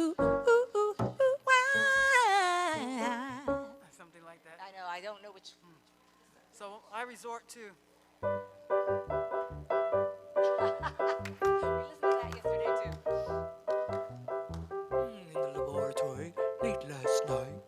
why? Something like that. I know, I don't know which. So I resort to. We listened to that yesterday too. In the laboratory late last night.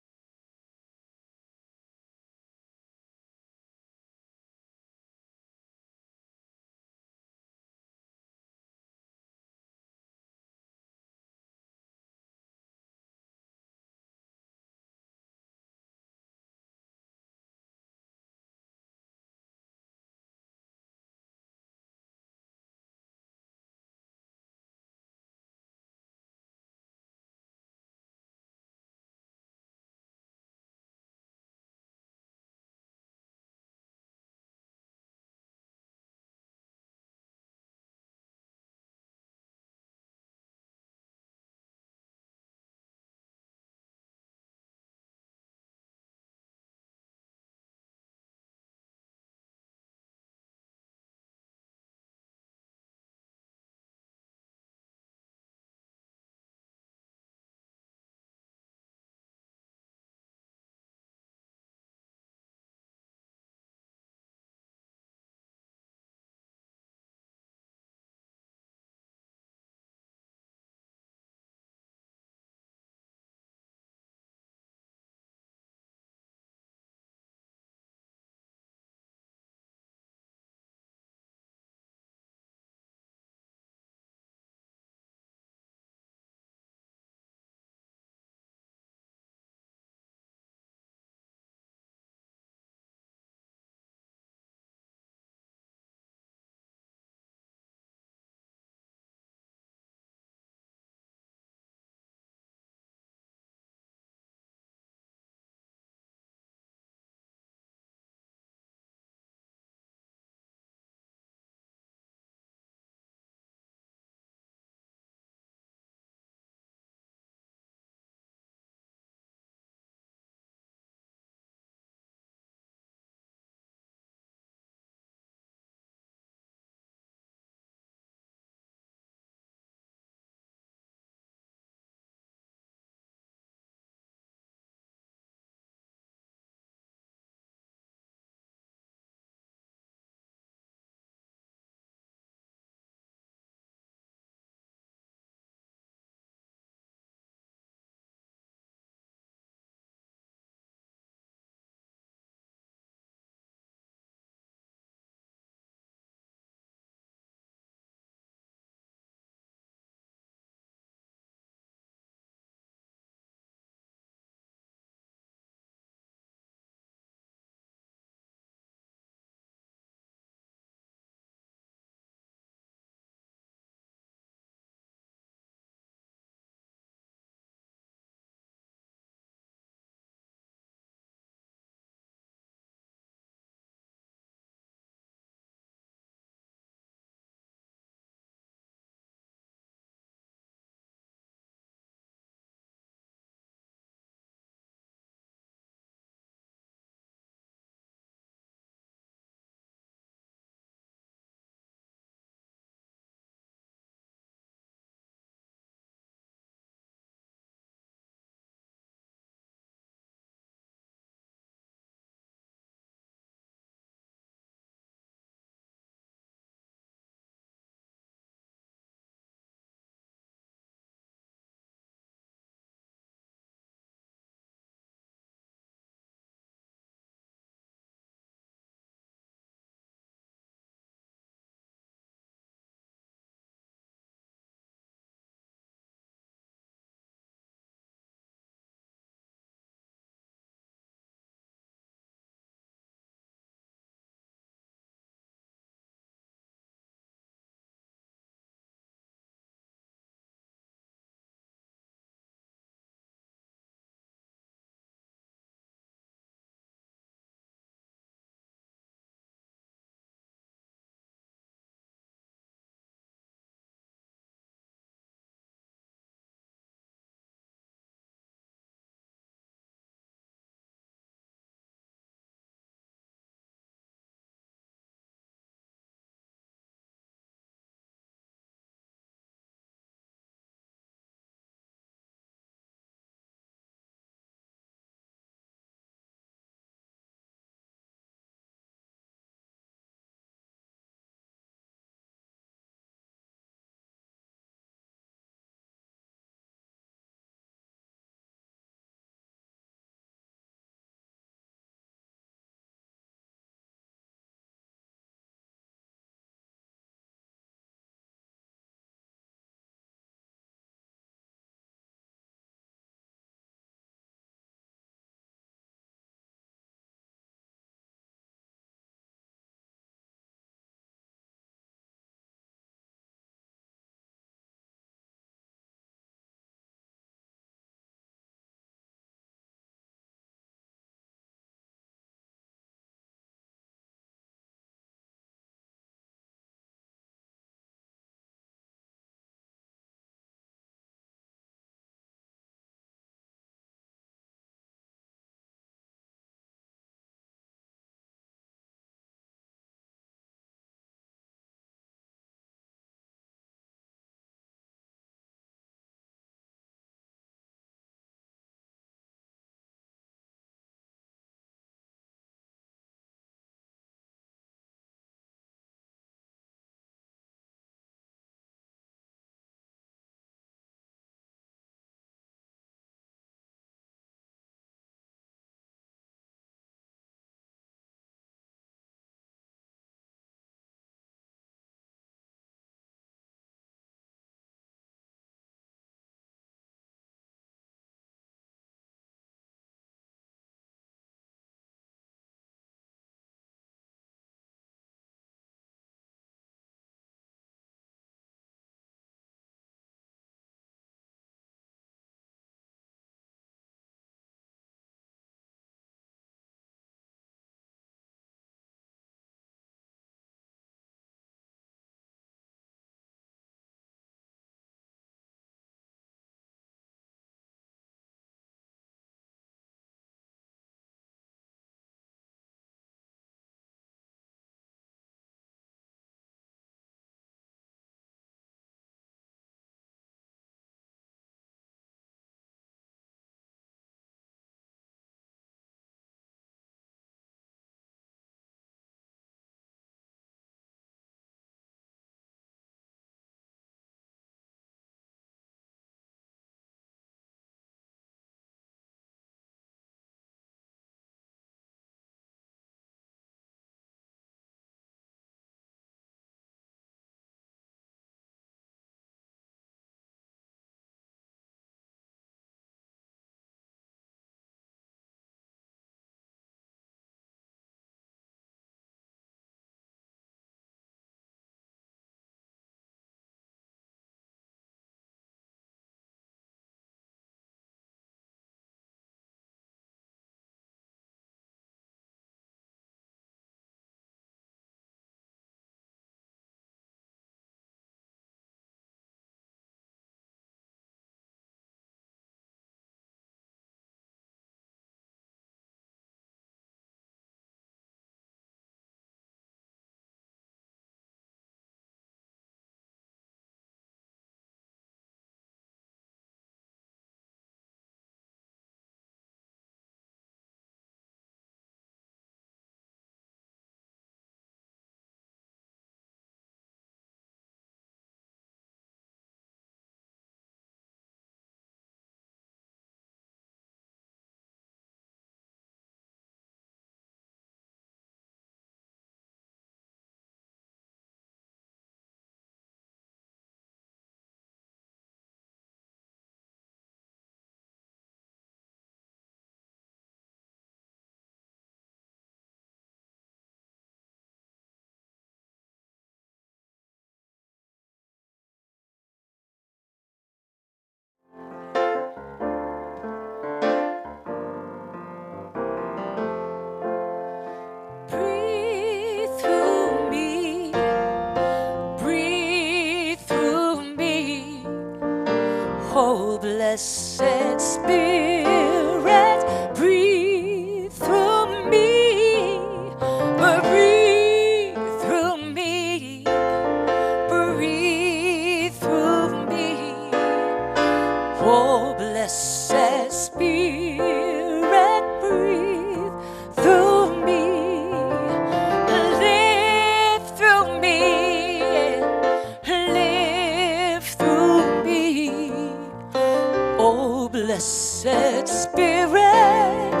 Spirit,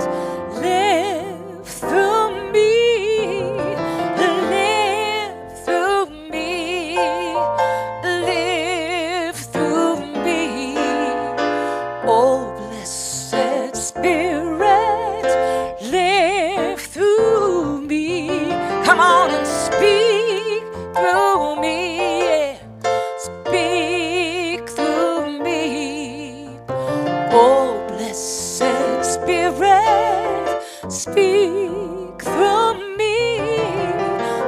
live through me, live through me, live through me. Oh, blessed Spirit, live through me. Come on and speak through me, yeah. Speak through me. Oh, blessed Spirit, speak through me.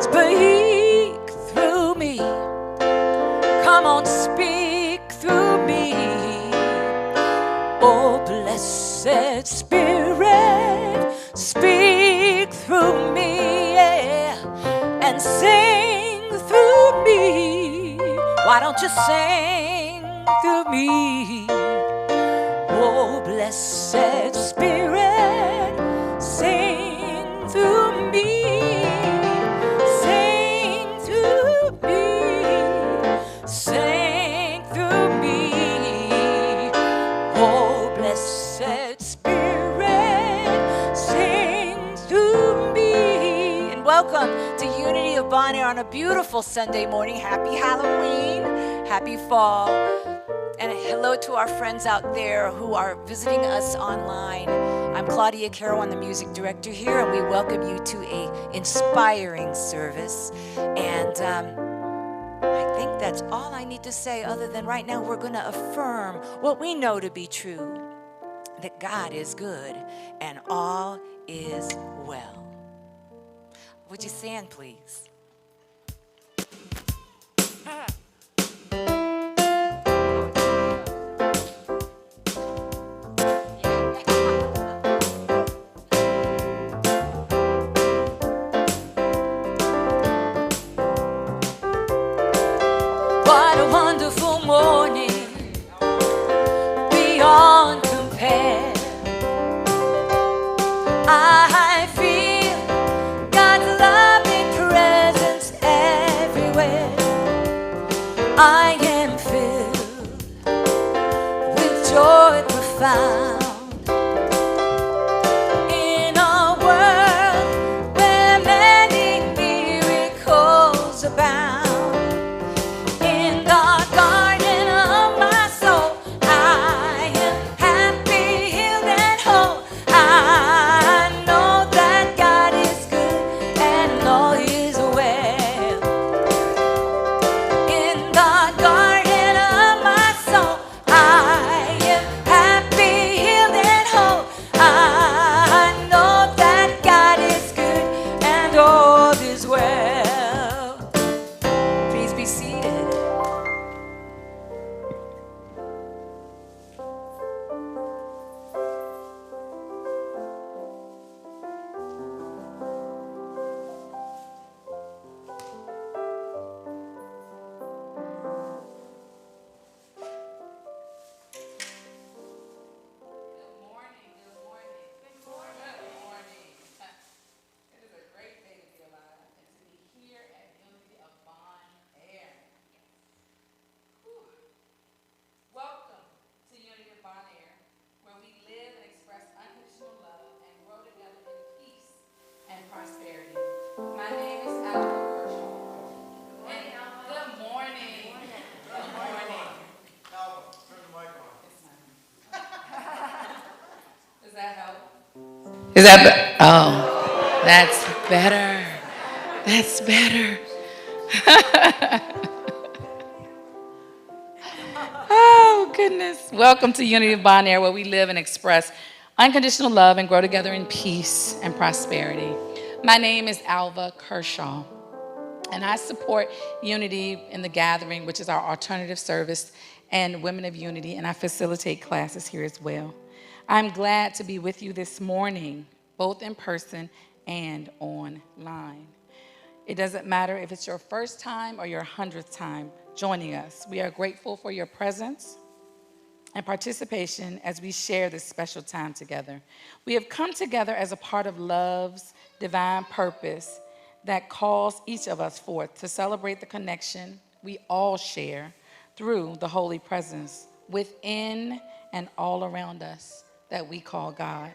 Speak through me. Come on, speak through me. Oh, blessed Spirit, speak through me, yeah, and sing through me. Why don't you sing through me? Oh, blessed Spirit, sing through me, sing through me, sing through me. Oh, blessed Spirit, sing through me. And welcome to Unity of Bittner on a beautiful Sunday morning. Happy Halloween, happy fall. And hello to our friends out there who are visiting us online. I'm Claudia Carroll, I'm the music director here, and we welcome you to an inspiring service. And I think that's all I need to say, other than right now we're going to affirm what we know to be true, that God is good and all is well. Would you stand, please? What a wonderful morning, beyond compare. I feel God's loving presence everywhere. I am filled with joy profound. In a world where many miracles abound. In the garden of my soul, I am happy, healed, and whole. I know that God is good and all is well. In the garden of my soul, I am happy, healed, and whole. I know that God is good and all is well. Please be seated. It is a great day to be alive and to be here at Unity of Bittner. Welcome to Unity of Bittner, where we live and express unconditional love and grow together in peace and prosperity. My name is Alva Kershaw. And good morning. Good morning. Alva, turn the mic on. Does that help? Is that oh, that's better. That's better. Oh, goodness. Welcome to Unity of Bittner, where we live and express unconditional love and grow together in peace and prosperity. My name is Alva Kershaw, and I support Unity in the Gathering, which is our alternative service, and Women of Unity, and I facilitate classes here as well. I'm glad to be with you this morning, both in person and online. It doesn't matter if it's your first time or your 100th time joining us. We are grateful for your presence and participation as we share this special time together. We have come together as a part of love's divine purpose that calls each of us forth to celebrate the connection we all share through the holy presence within and all around us, that we call God.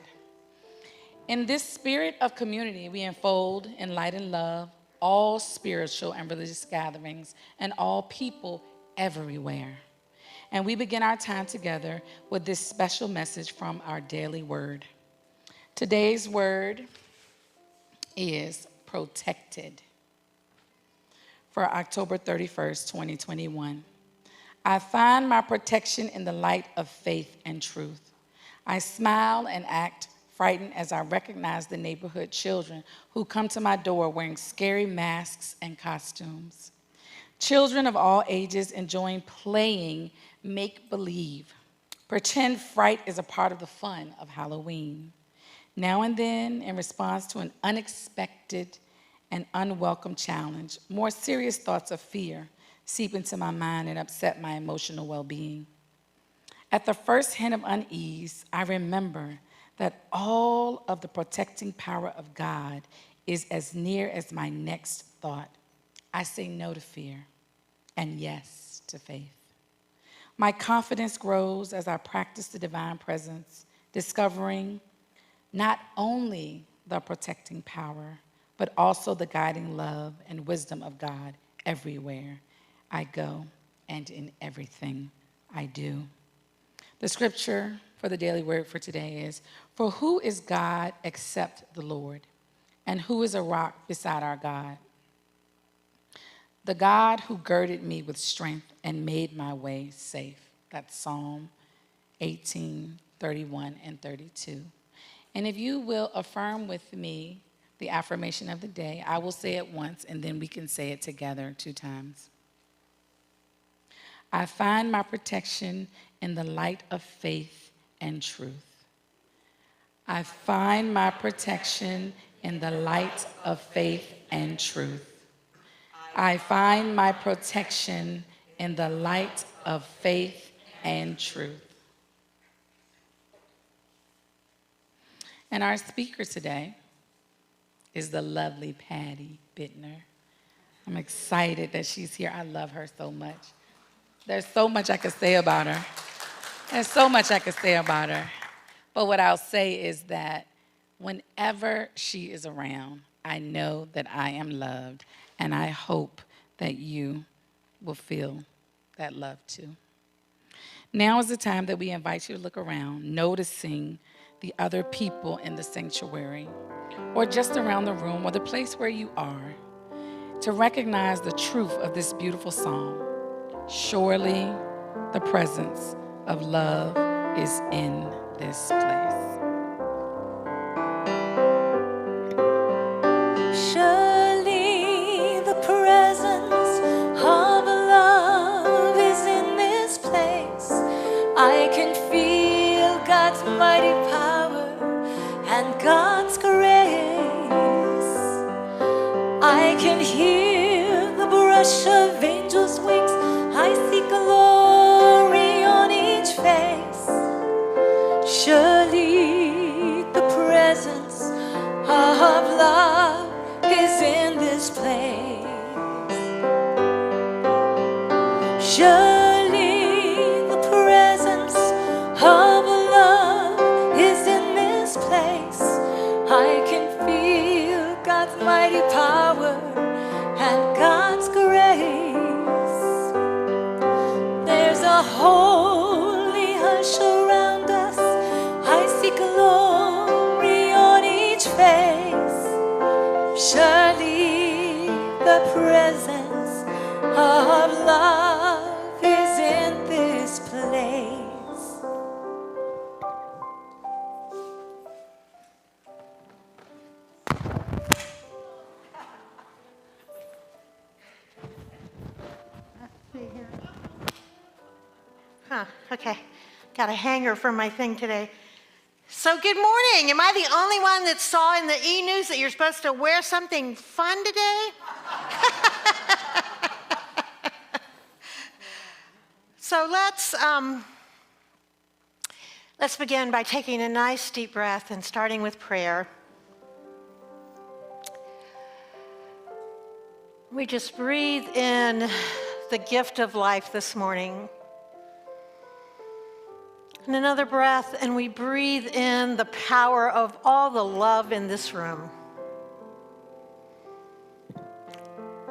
In this spirit of community, we unfold in light and love all spiritual and religious gatherings and all people everywhere. And we begin our time together with this special message from our daily word. Today's word is protected for October 31st, 2021. I find my protection in the light of faith and truth. I smile and act frightened as I recognize the neighborhood children who come to my door wearing scary masks and costumes. Children of all ages enjoying playing make-believe. Pretend fright is a part of the fun of Halloween. Now and then, in response to an unexpected and unwelcome challenge, more serious thoughts of fear seep into my mind and upset my emotional well-being. At the first hint of unease, I remember that all of the protecting power of God is as near as my next thought. I say no to fear and yes to faith. My confidence grows as I practice the divine presence, discovering not only the protecting power, but also the guiding love and wisdom of God everywhere I go and in everything I do. The scripture for the daily word for today is, "For who is God except the Lord? And who is a rock beside our God? The God who girded me with strength and made my way safe." That's Psalm 18, 31, and 32. And if you will affirm with me the affirmation of the day, I will say it once, and then we can say it together 2 times. I find my protection in the light of faith and truth. I find my protection in the light of faith and truth. I find my protection in the light of faith and truth. And our speaker today is the lovely Patty Bittner. I'm excited that she's here. I love her so much. There's so much I could say about her. There's so much I could say about her. But what I'll say is that whenever she is around, I know that I am loved, and I hope that you will feel that love too. Now is the time that we invite you to look around, noticing the other people in the sanctuary, or just around the room, or the place where you are, to recognize the truth of this beautiful song. Surely the presence of love is in this place. Surely the presence of love is in this place. I can feel God's mighty power and God's grace. I can hear the brush of angels' wings. I see glory on each face. Surely the presence of love is in this place. Surely the presence of love is in this place. I can feel God's mighty power and God's grace. There's a holy hush around us. I see glory on each face. Surely the presence of love is in this place. Okay, got a hanger for my thing today. So good morning. Am I the only one that saw in the e-news that you're supposed to wear something fun today? So let's begin by taking a nice deep breath and starting with prayer. We just breathe in the gift of life this morning. And another breath, and we breathe in the power of all the love in this room.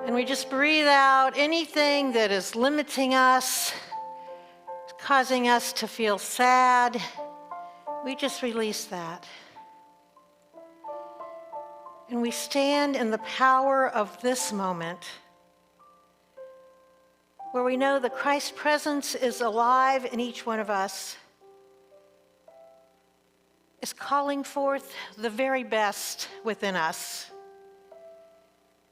And we just breathe out anything that is limiting us, causing us to feel sad. We just release that. And we stand in the power of this moment where we know that Christ's presence is alive in each one of us, is calling forth the very best within us.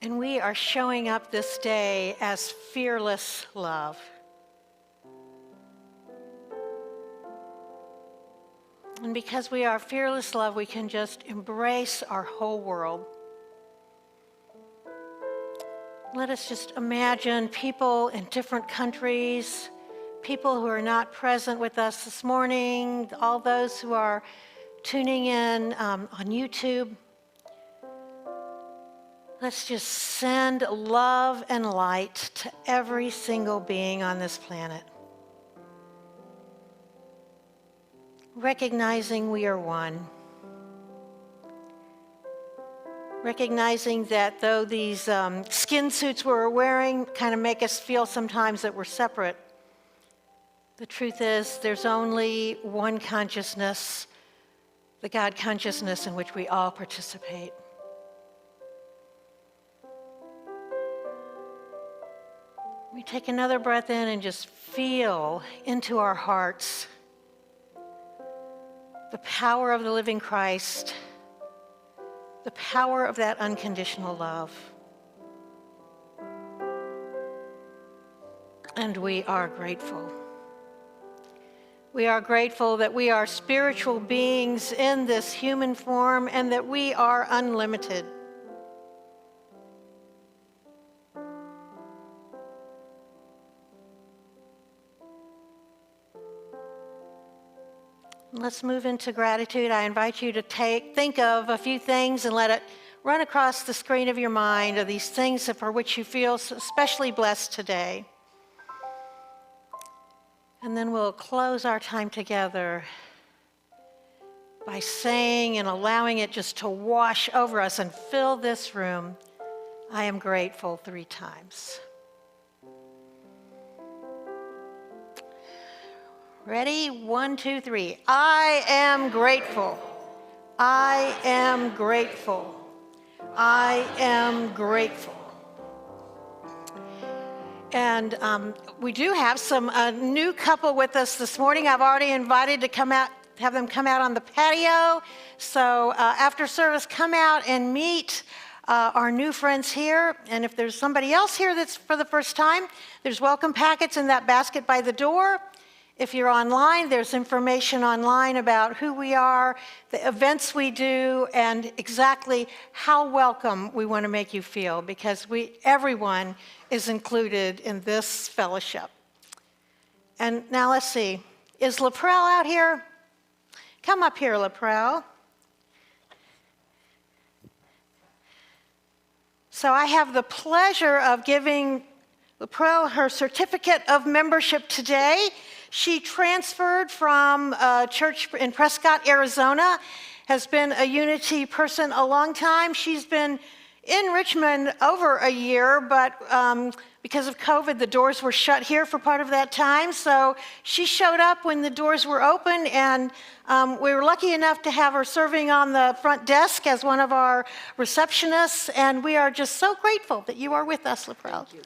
And we are showing up this day as fearless love. And because we are fearless love, we can just embrace our whole world. Let us just imagine people in different countries, people who are not present with us this morning, all those who are tuning in on YouTube. Let's just send love and light to every single being on this planet. Recognizing we are one. Recognizing that though these skin suits we're wearing kind of make us feel sometimes that we're separate, the truth is there's only one consciousness, the God consciousness in which we all participate. We take another breath in and just feel into our hearts the power of the living Christ, the power of that unconditional love. And we are grateful. We are grateful that we are spiritual beings in this human form and that we are unlimited. Let's move into gratitude. I invite you to think of a few things and let it run across the screen of your mind of these things for which you feel especially blessed today. And then we'll close our time together by saying and allowing it just to wash over us and fill this room. I am grateful 3 times. Ready? 1, 2, 3. I am grateful. I am grateful. I am grateful. And we do have a new couple with us this morning. I've already invited to come out, have them come out on the patio. So after service, come out and meet our new friends here. And if there's somebody else here that's for the first time, there's welcome packets in that basket by the door. If you're online, there's information online about who we are, the events we do, and exactly how welcome we want to make you feel, because everyone is included in this fellowship. And now let's see, is Laprelle out here? Come up here, Laprelle. So I have the pleasure of giving Laprelle her certificate of membership today. She transferred from a church in Prescott, Arizona, has been a Unity person a long time. She's been in Richmond over a year, but because of COVID, the doors were shut here for part of that time. So she showed up when the doors were open, and we were lucky enough to have her serving on the front desk as one of our receptionists, and we are just so grateful that you are with us, Laprelle. Thank you.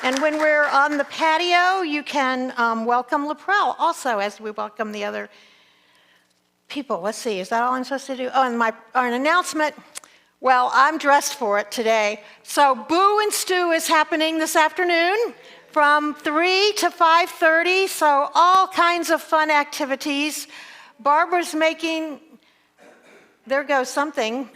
And when we're on the patio, you can welcome Laprelle also as we welcome the other people. Let's see, is that all I'm supposed to do? Oh, and an announcement. Well, I'm dressed for it today. So Boo and Stew is happening this afternoon from 3 to 5:30. So all kinds of fun activities. Barbara's making, there goes something.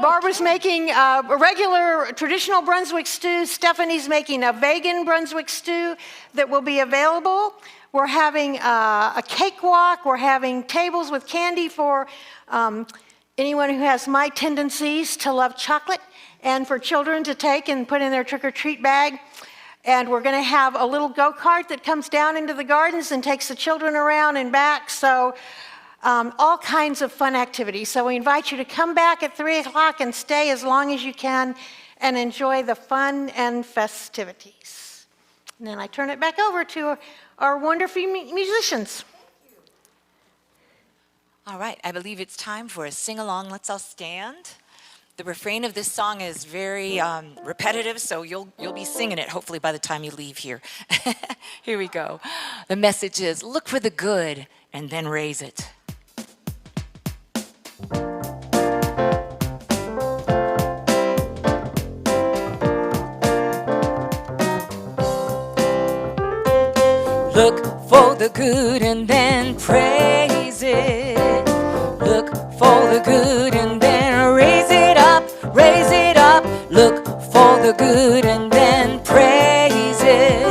Barbara's making a regular traditional Brunswick stew. Stephanie's making a vegan Brunswick stew that will be available. We're having a cakewalk. We're having tables with candy for anyone who has my tendencies to love chocolate, and for children to take and put in their trick-or-treat bag. And we're going to have a little go-kart that comes down into the gardens and takes the children around and back. So all kinds of fun activities. So we invite you to come back at 3 o'clock and stay as long as you can and enjoy the fun and festivities. And then I turn it back over to our wonderful musicians. All right, I believe it's time for a sing-along. Let's all stand. The refrain of this song is very repetitive, so you'll be singing it hopefully by the time you leave here. Here we go. The message is, look for the good and then raise it. Look for the good and then praise it. Look for the good and then raise it up, raise it up. Look for the good and then praise it.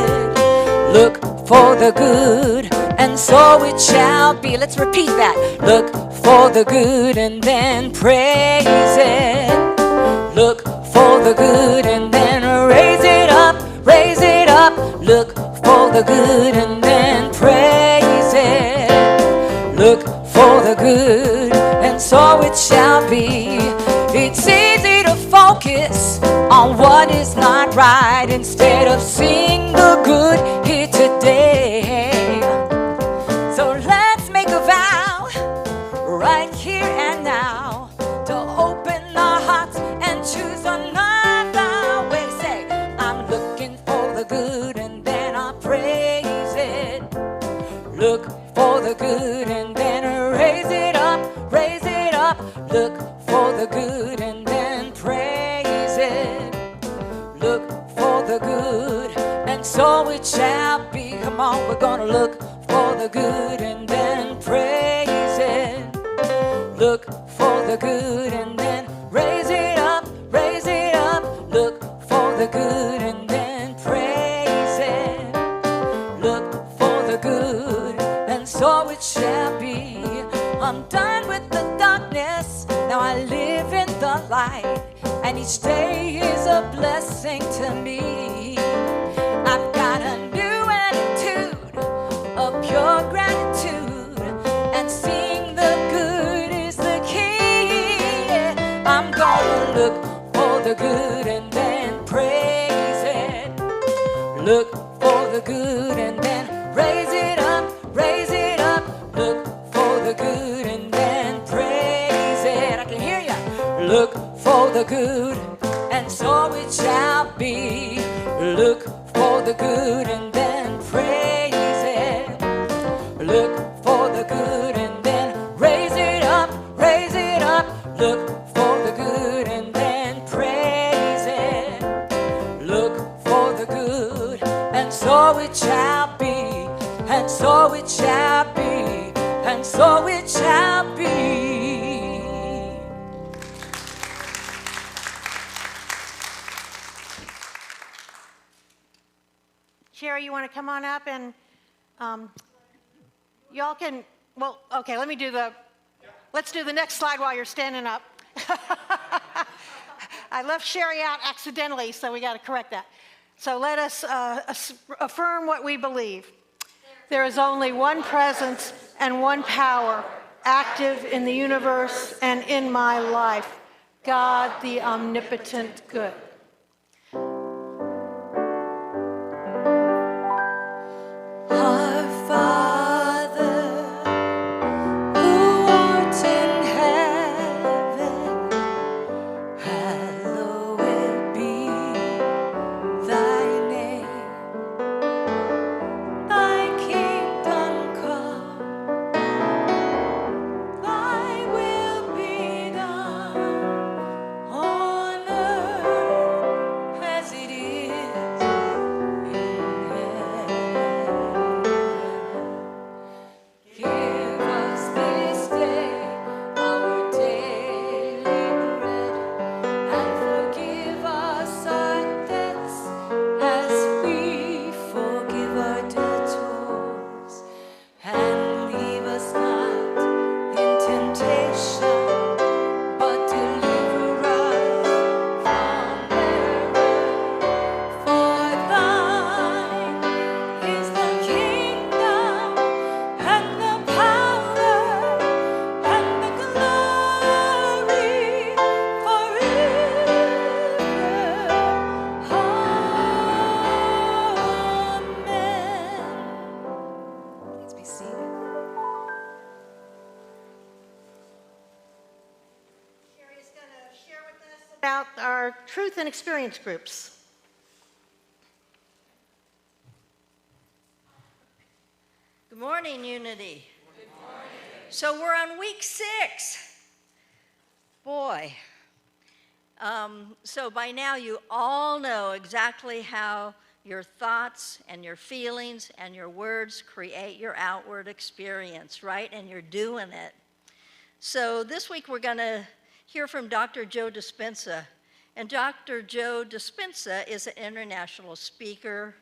Look for the good and so it shall be. Let's repeat that. Look for the good and then praise it. Look for the good and then raise it up, raise it up. Look for the good and then praise it. Look for the good and so it shall be. It's easy to focus on what is not right instead of seeing the good here today. So let's make a vow right here and now to open our hearts and choose another way. Say, I'm looking for the good and then I'll praise it. Look for the good and then raise it up, raise it up. Look for the good and then praise it. Look for the good and so it shall be. Come on, we're gonna look for the good and then praise it. Look for the good and then raise it up, raise it up. Look for the good and then praise it. Look for the good and so it shall be. I'm done with the darkness, now I live in the light, and each day is a blessing to me. I've got a new attitude of pure gratitude, and seeing the good is the key. I'm gonna look for the good and then praise it. Look for the good and then raise it up, raise it up. Look for the good and then praise it. I can hear ya. Look for the good and so it shall be. Look for the good and then praise it. Look for the good and then raise it up, raise it up. Look for the good and then praise it. Look for the good and so it shall be. And so it shall be. And so it shall be. Sherry, you want to come on up and y'all can, well, okay, let's do the next slide while you're standing up. I left Sherry out accidentally, so we got to correct that. So let us affirm what we believe. There is only one presence and one power active in the universe and in my life, God the omnipotent good. Our Father, who art in heaven, hallowed be thy name. Thy kingdom come, thy will be done on earth about our truth and experience groups. Good morning, Unity. Good morning. So we're on week 6. Boy. So by now you all know exactly how your thoughts and your feelings and your words create your outward experience, right? And you're doing it. So this week we're going to hear from Dr. Joe Dispenza. And Dr. Joe Dispenza is an international speaker,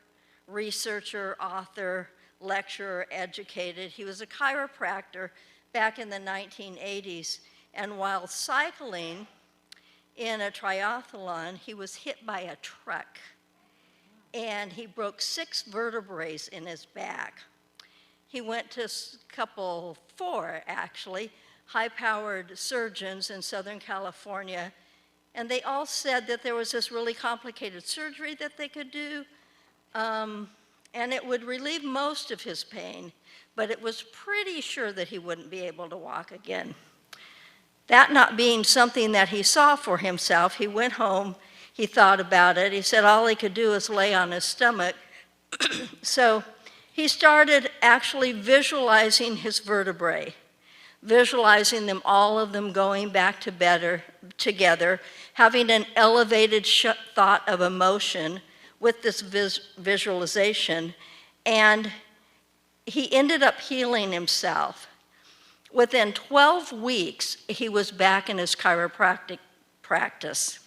researcher, author, lecturer, educated. He was a chiropractor back in the 1980s. And while cycling in a triathlon, he was hit by a truck. And he broke 6 vertebrae in his back. He went to 4 actually, high-powered surgeons in Southern California, and they all said that there was this really complicated surgery that they could do, and it would relieve most of his pain, but it was pretty sure that he wouldn't be able to walk again. That not being something that he saw for himself, he went home, he thought about it. He said all he could do was lay on his stomach. So he started actually visualizing his vertebrae, visualizing them, all of them going back together, having an elevated thought of emotion with this visualization. And he ended up healing himself. Within 12 weeks, he was back in his chiropractic practice.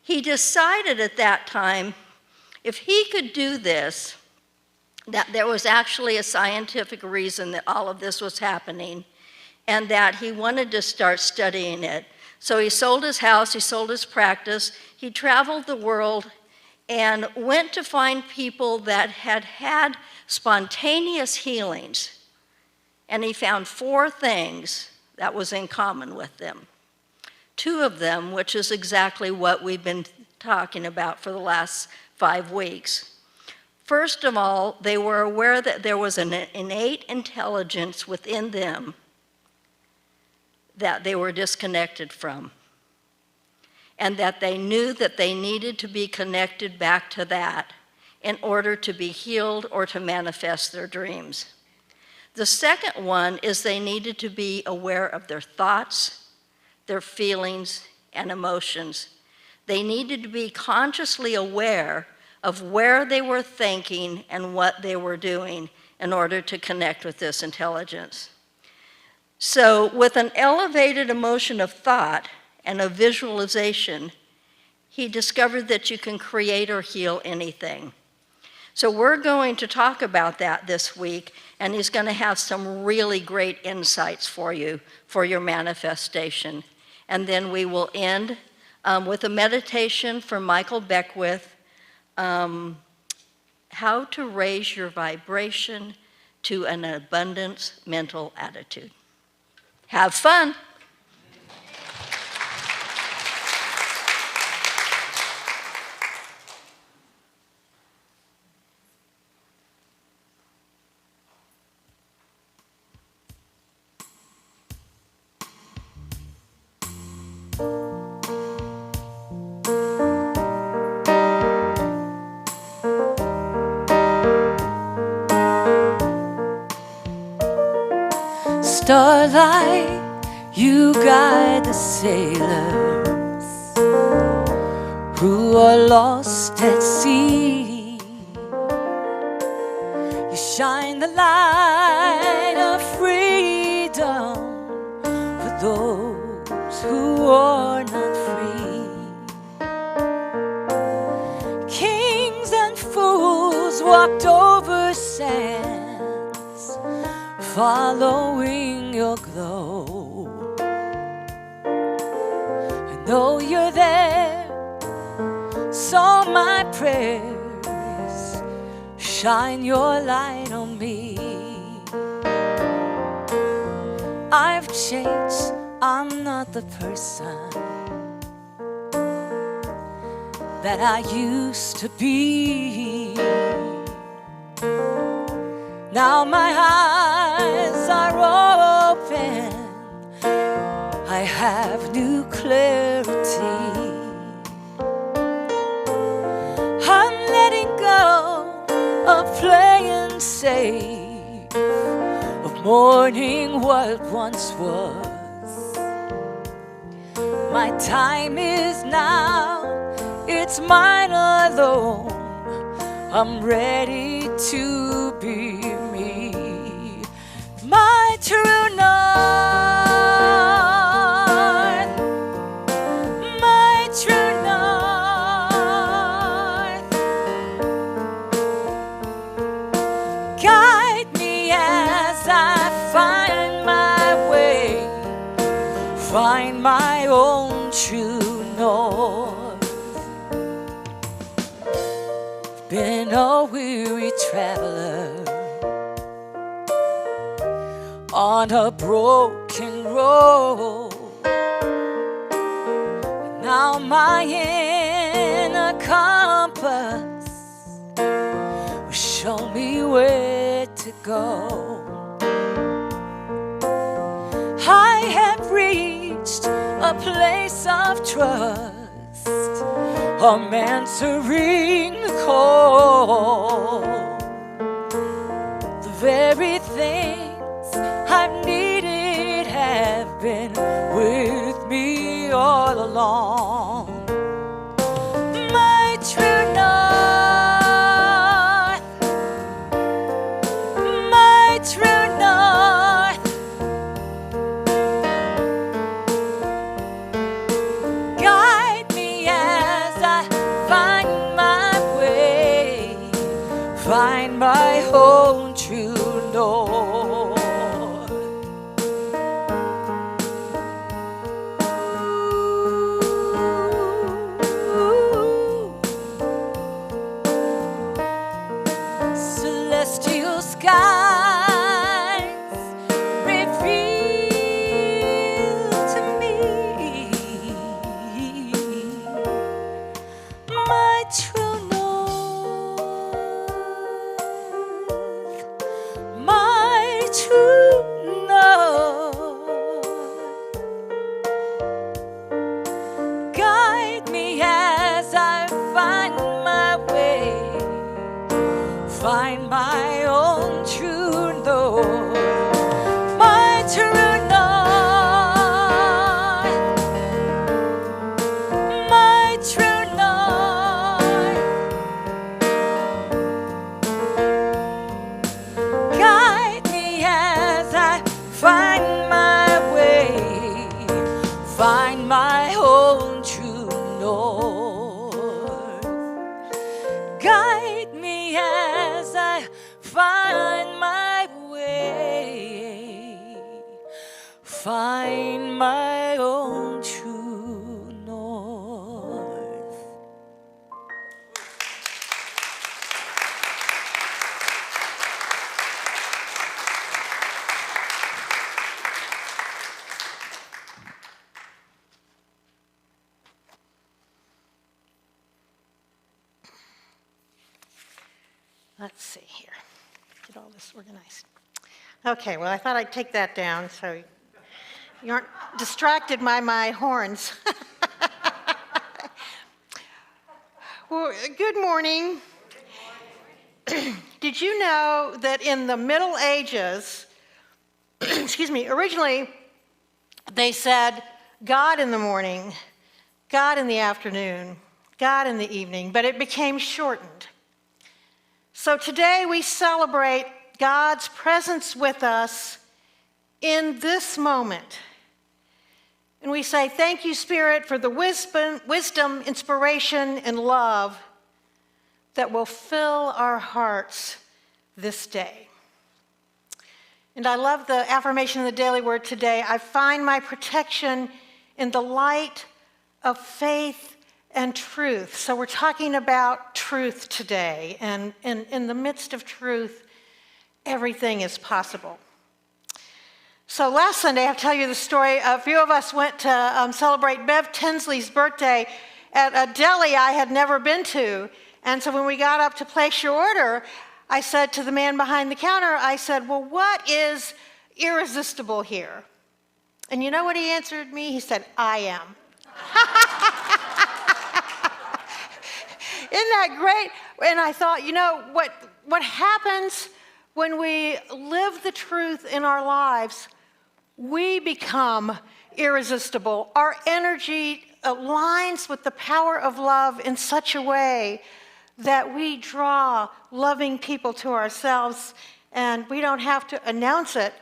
He decided at that time, if he could do this, that there was actually a scientific reason that all of this was happening, and that he wanted to start studying it. So he sold his house, he sold his practice, he traveled the world and went to find people that had had spontaneous healings. And he found 4 things that was in common with them. 2 of them, which is exactly what we've been talking about for the last 5 weeks. First of all, they were aware that there was an innate intelligence within them that they were disconnected from, and that they knew that they needed to be connected back to that in order to be healed or to manifest their dreams. The second one is they needed to be aware of their thoughts, their feelings, and emotions. They needed to be consciously aware of where they were thinking and what they were doing in order to connect with this intelligence. So with an elevated emotion of thought and a visualization, he discovered that you can create or heal anything. So we're going to talk about that this week, and he's going to have some really great insights for you for your manifestation. And then we will end with a meditation from Michael Beckwith, how to raise your vibration to an abundance mental attitude. Have fun. Starlight, you guide the sailors who are lost at sea. You shine the light of freedom for those who are not free. Kings and fools walked over sands, following your glow. I know you're there, so my prayers, shine your light on me. I've changed, I'm not the person that I used to be. Now my eyes are open, I have new clarity. and safe of mourning what once was. My time is now, it's mine alone. I'm ready to be me, my true north, my true north. Guide me as I find my way, find my own true north. Been a weary traveler on a broken road. Now my inner compass will show me where to go. I have reached a place of trust. I'm answering the call. The very things I've needed have been with me all along. My true north, my true north. Guide me as I find my way, find my own true north. Celestial skies reveal to me my true north, my true north. Guide me as I find my way, find my own true north, my true north, my true north. Guide me as I find my way, find my own true north. Guide me as I find my way, find my own true north. Let's see here. Get all this organized. Okay, well, I thought I'd take that down so you aren't distracted by my horns. Well, good morning. Did you know that in the Middle Ages, originally they said God in the morning, God in the afternoon, God in the evening, but it became shortened. So today we celebrate God's presence with us in this moment. And we say, thank you, Spirit, for the wisdom, inspiration, and love that will fill our hearts this day. And I love the affirmation in the Daily Word today. I find my protection in the light of faith and truth. So we're talking about truth today. And in the midst of truth, everything is possible. So last Sunday, I'll tell you the story. A few of us went to celebrate Bev Tinsley's birthday at a deli I had never been to. And so when we got up to place your order, I said to the man behind the counter, I said, well, what is irresistible here? And you know what he answered me? He said, I am. Isn't that great? And I thought, you know, what what happens when we live the truth in our lives, we become irresistible. Our energy aligns with the power of love in such a way that we draw loving people to ourselves, and we don't have to announce it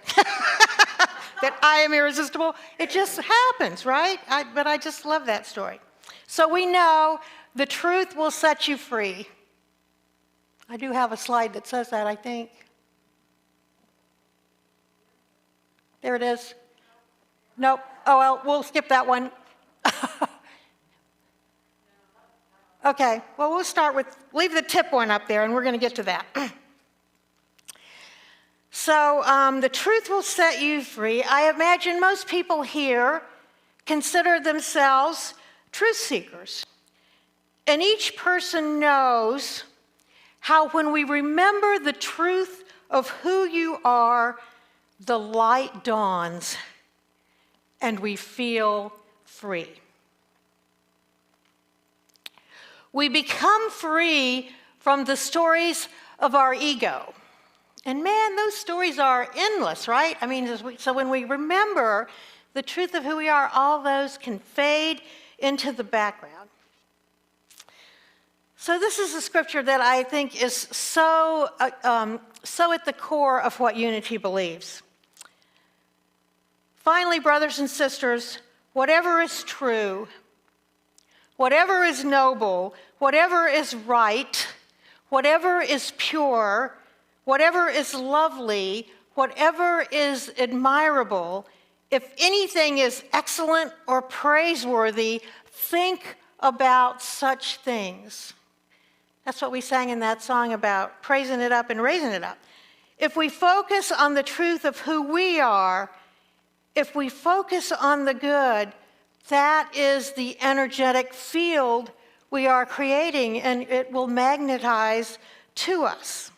that I am irresistible. It just happens, right? But I just love that story. So we know the truth will set you free. I do have a slide that says that, I think. There it is. Nope. Oh, well, we'll skip that one. Okay, well, we'll start with, leave the tip one up there, and we're going to get to that. So, the truth will set you free. I imagine most people here consider themselves truth seekers. And each person knows how when we remember the truth of who you are, the light dawns and we feel free. We become free from the stories of our ego. And man, those stories are endless, right? I mean, so when we remember the truth of who we are, all those can fade into the background. So this is a scripture that I think is so at the core of what Unity believes. Finally, brothers and sisters, whatever is true, whatever is noble, whatever is right, whatever is pure, whatever is lovely, whatever is admirable, if anything is excellent or praiseworthy, think about such things. That's what we sang in that song about praising it up and raising it up. If we focus on the truth of who we are, if we focus on the good, that is the energetic field we are creating, and it will magnetize to us.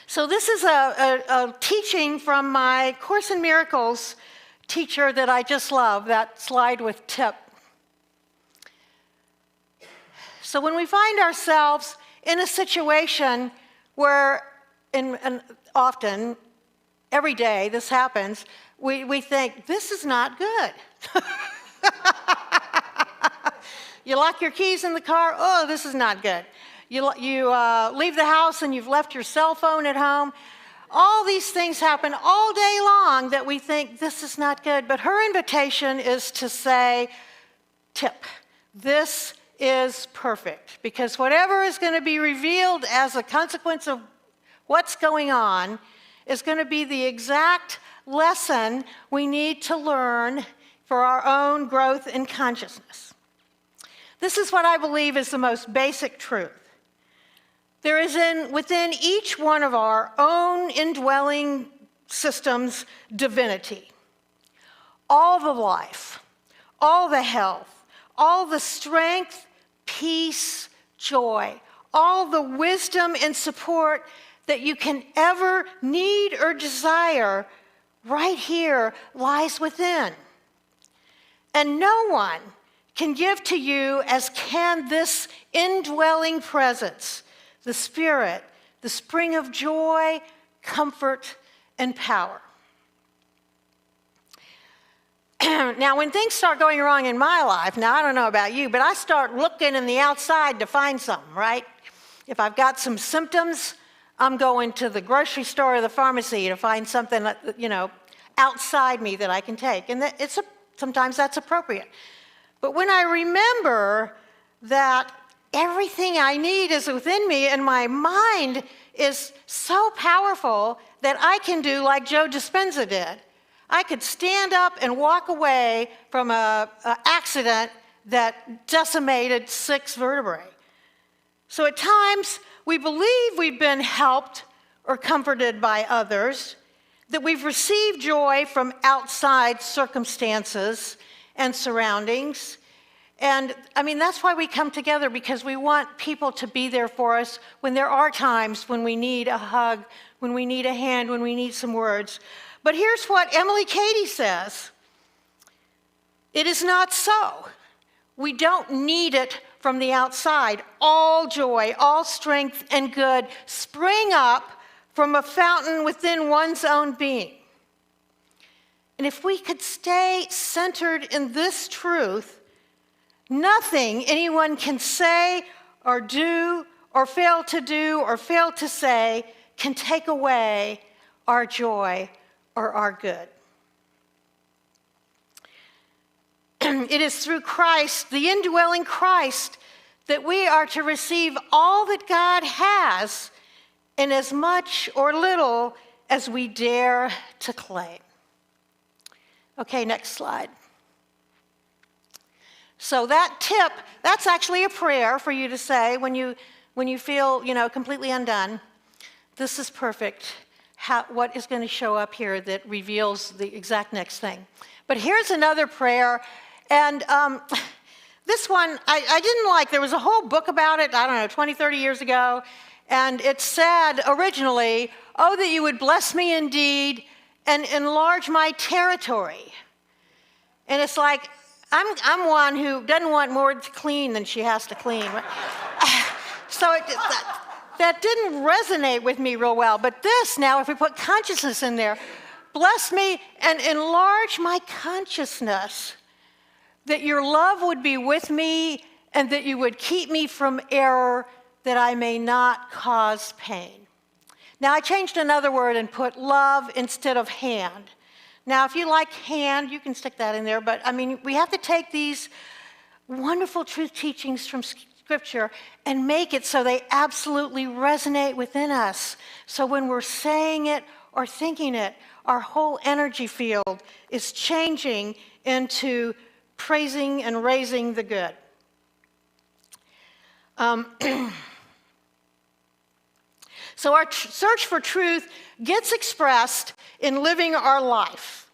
So this is a teaching from my Course in Miracles teacher that I just love, that slide with tip. So when we find ourselves in a situation where, and often, every day this happens, we think, this is not good. You lock your keys in the car, oh, this is not good. You leave the house and you've left your cell phone at home. All these things happen all day long that we think, this is not good. But her invitation is to say, tip, this is perfect. Because whatever is going to be revealed as a consequence of what's going on is going to be the exact lesson we need to learn for our own growth in consciousness. This is what I believe is the most basic truth. There is within each one of our own indwelling systems divinity. All the life, all the health, all the strength, peace, joy, all the wisdom and support that you can ever need or desire right here lies within. And no one can give to you as can this indwelling presence, the Spirit, the spring of joy, comfort, and power. Now, when things start going wrong in my life, now I don't know about you, but I start looking in the outside to find something, right? If I've got some symptoms, I'm going to the grocery store or the pharmacy to find something, outside me that I can take. And sometimes that's appropriate. But when I remember that everything I need is within me and my mind is so powerful that I can do like Joe Dispenza did. I could stand up and walk away from an accident that decimated 6 vertebrae. So at times, we believe we've been helped or comforted by others, that we've received joy from outside circumstances and surroundings. And that's why we come together, because we want people to be there for us when there are times when we need a hug, when we need a hand, when we need some words. But here's what Emily Cady says. It is not so. We don't need it from the outside. All joy, all strength, and good spring up from a fountain within one's own being. And if we could stay centered in this truth, nothing anyone can say or do or fail to say can take away our joy or our good. It is through Christ, the indwelling Christ, that we are to receive all that God has in as much or little as we dare to claim. Okay, next slide. So that tip, that's actually a prayer for you to say when you feel, completely undone. This is perfect. What is going to show up here that reveals the exact next thing. But here's another prayer. And this one, I didn't like. There was a whole book about it, 20, 30 years ago. And it said originally, "Oh, that you would bless me indeed and enlarge my territory." And it's like, I'm one who doesn't want more to clean than she has to clean. So that didn't resonate with me real well. But this now, if we put consciousness in there, bless me and enlarge my consciousness, that your love would be with me and that you would keep me from error, that I may not cause pain. Now, I changed another word and put love instead of hand. Now, if you like hand, you can stick that in there, but we have to take these wonderful truth teachings from Scripture and make it so they absolutely resonate within us. So when we're saying it or thinking it, our whole energy field is changing into praising and raising the good. So our search for truth gets expressed in living our life.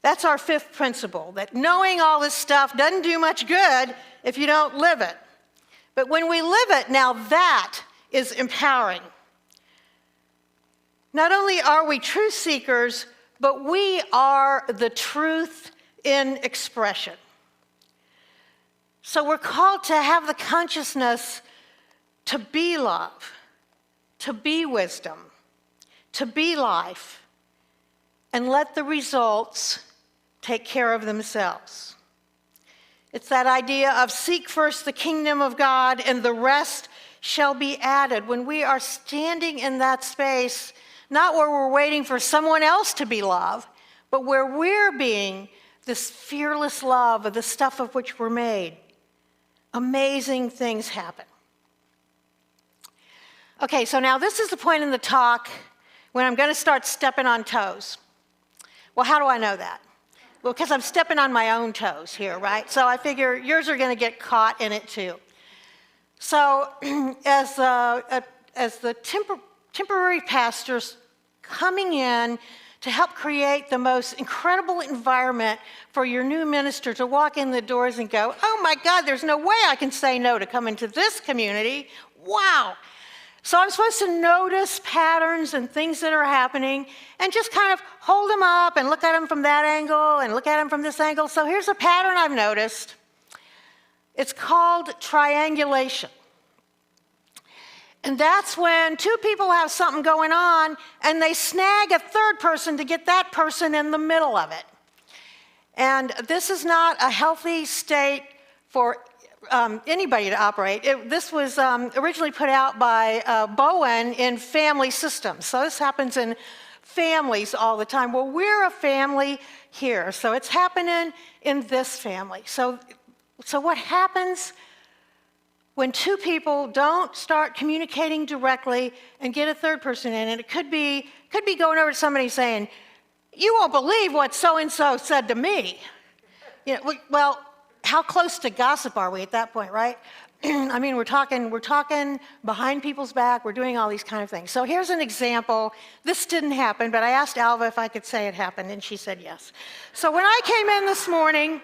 That's our fifth principle, that knowing all this stuff doesn't do much good if you don't live it. But when we live it, now that is empowering. Not only are we truth seekers, but we are the truth in expression. So we're called to have the consciousness to be love, to be wisdom, to be life, and let the results take care of themselves. It's that idea of seek first the kingdom of God and the rest shall be added. When we are standing in that space, not where we're waiting for someone else to be love, but where we're being this fearless love of the stuff of which we're made, amazing things happen. Okay, so now this is the point in the talk when I'm going to start stepping on toes. Well, how do I know that? Well, because I'm stepping on my own toes here, right? So I figure yours are going to get caught in it too. So as the temporary pastors coming in to help create the most incredible environment for your new minister to walk in the doors and go, "Oh my God, there's no way I can say no to come into this community. Wow." So I'm supposed to notice patterns and things that are happening and just kind of hold them up and look at them from that angle and look at them from this angle. So here's a pattern I've noticed. It's called triangulation. And that's when two people have something going on and they snag a third person to get that person in the middle of it. And this is not a healthy state for anybody to operate. This was originally put out by Bowen in family systems. So this happens in families all the time. Well, we're a family here, so it's happening in this family. So what happens when two people don't start communicating directly and get a third person in? And it could be going over to somebody saying, "You won't believe what so-and-so said to me." Well, how close to gossip are we at that point, right? We're talking behind people's back. We're doing all these kind of things. So here's an example. This didn't happen, but I asked Alva if I could say it happened, and she said yes. So when I came in this morning,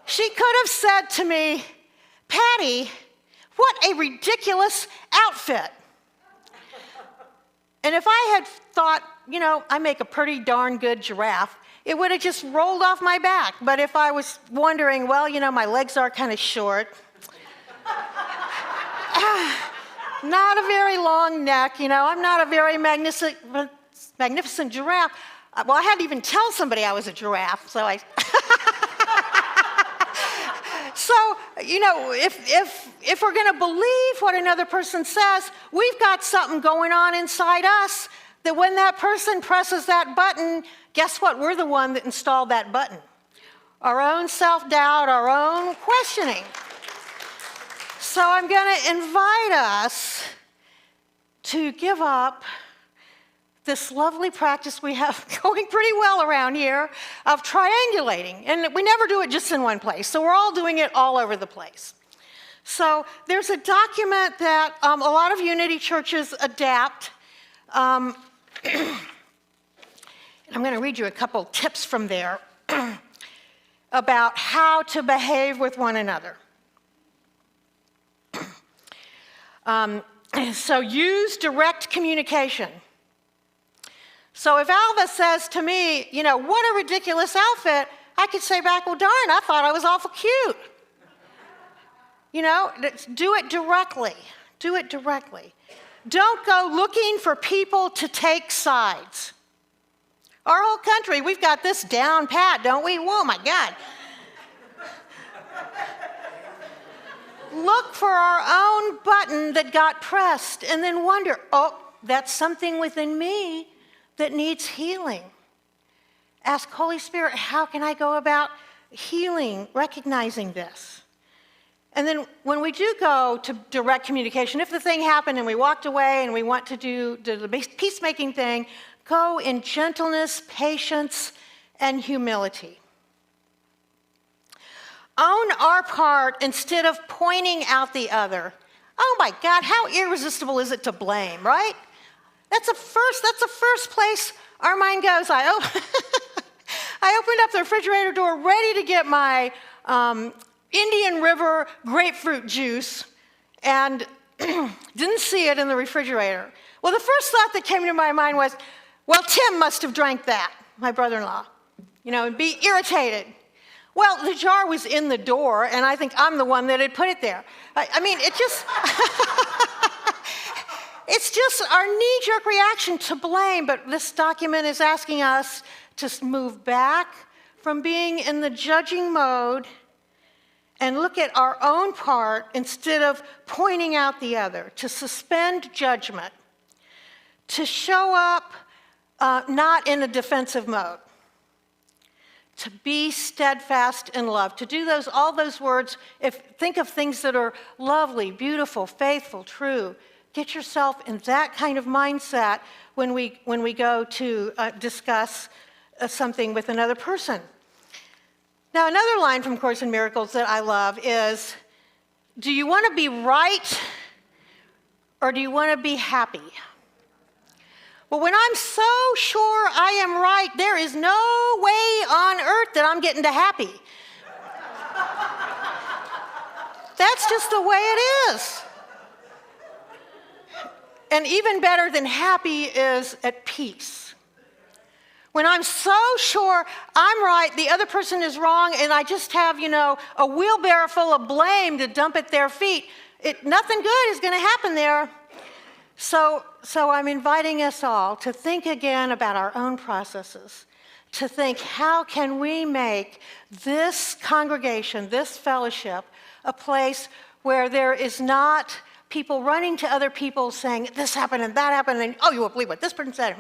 she could have said to me, "Patty, what a ridiculous outfit." And if I had thought, I make a pretty darn good giraffe, it would have just rolled off my back. But if I was wondering, well, my legs are kind of short, not a very long neck, I'm not a very magnificent giraffe. Well, I had to even tell somebody I was a giraffe, so I... So, if we're going to believe what another person says, we've got something going on inside us that when that person presses that button, guess what? We're the one that installed that button. Our own self-doubt, our own questioning. So I'm going to invite us to give up this lovely practice we have going pretty well around here of triangulating. And we never do it just in one place, so we're all doing it all over the place. So there's a document that a lot of Unity churches adapt. I'm going to read you a couple tips from there about how to behave with one another. So use direct communication. So if Alva says to me, what a ridiculous outfit, I could say back, well, darn, I thought I was awful cute. Do it directly. Do it directly. Don't go looking for people to take sides. Our whole country, we've got this down pat, don't we? Whoa, my God. Look for our own button that got pressed and then wonder, oh, that's something within me that needs healing. Ask Holy Spirit, how can I go about healing, recognizing this? And then when we do go to direct communication, if the thing happened and we walked away and we want to do the peacemaking thing, go in gentleness, patience, and humility. Own our part instead of pointing out the other. Oh my God, how irresistible is it to blame, right? That's the first place our mind goes. I opened up the refrigerator door ready to get my Indian River grapefruit juice and didn't see it in the refrigerator. Well, the first thought that came to my mind was, well, Tim must have drank that, my brother-in-law, and be irritated. Well, the jar was in the door, and I think I'm the one that had put it there. It's just our knee-jerk reaction to blame, but this document is asking us to move back from being in the judging mode and look at our own part instead of pointing out the other, to suspend judgment, to show up not in a defensive mode, to be steadfast in love, to do all those words, think of things that are lovely, beautiful, faithful, true. Get yourself in that kind of mindset when we go to discuss something with another person. Now, another line from Course in Miracles that I love is, do you want to be right or do you want to be happy? Well, when I'm so sure I am right, there is no way on earth that I'm getting to happy. That's just the way it is. And even better than happy is at peace. When I'm so sure I'm right, the other person is wrong, and I just have, a wheelbarrow full of blame to dump at their feet, nothing good is going to happen there. So I'm inviting us all to think again about our own processes, to think, how can we make this congregation, this fellowship, a place where there is not people running to other people saying, this happened and that happened, and oh, you won't believe what this person said.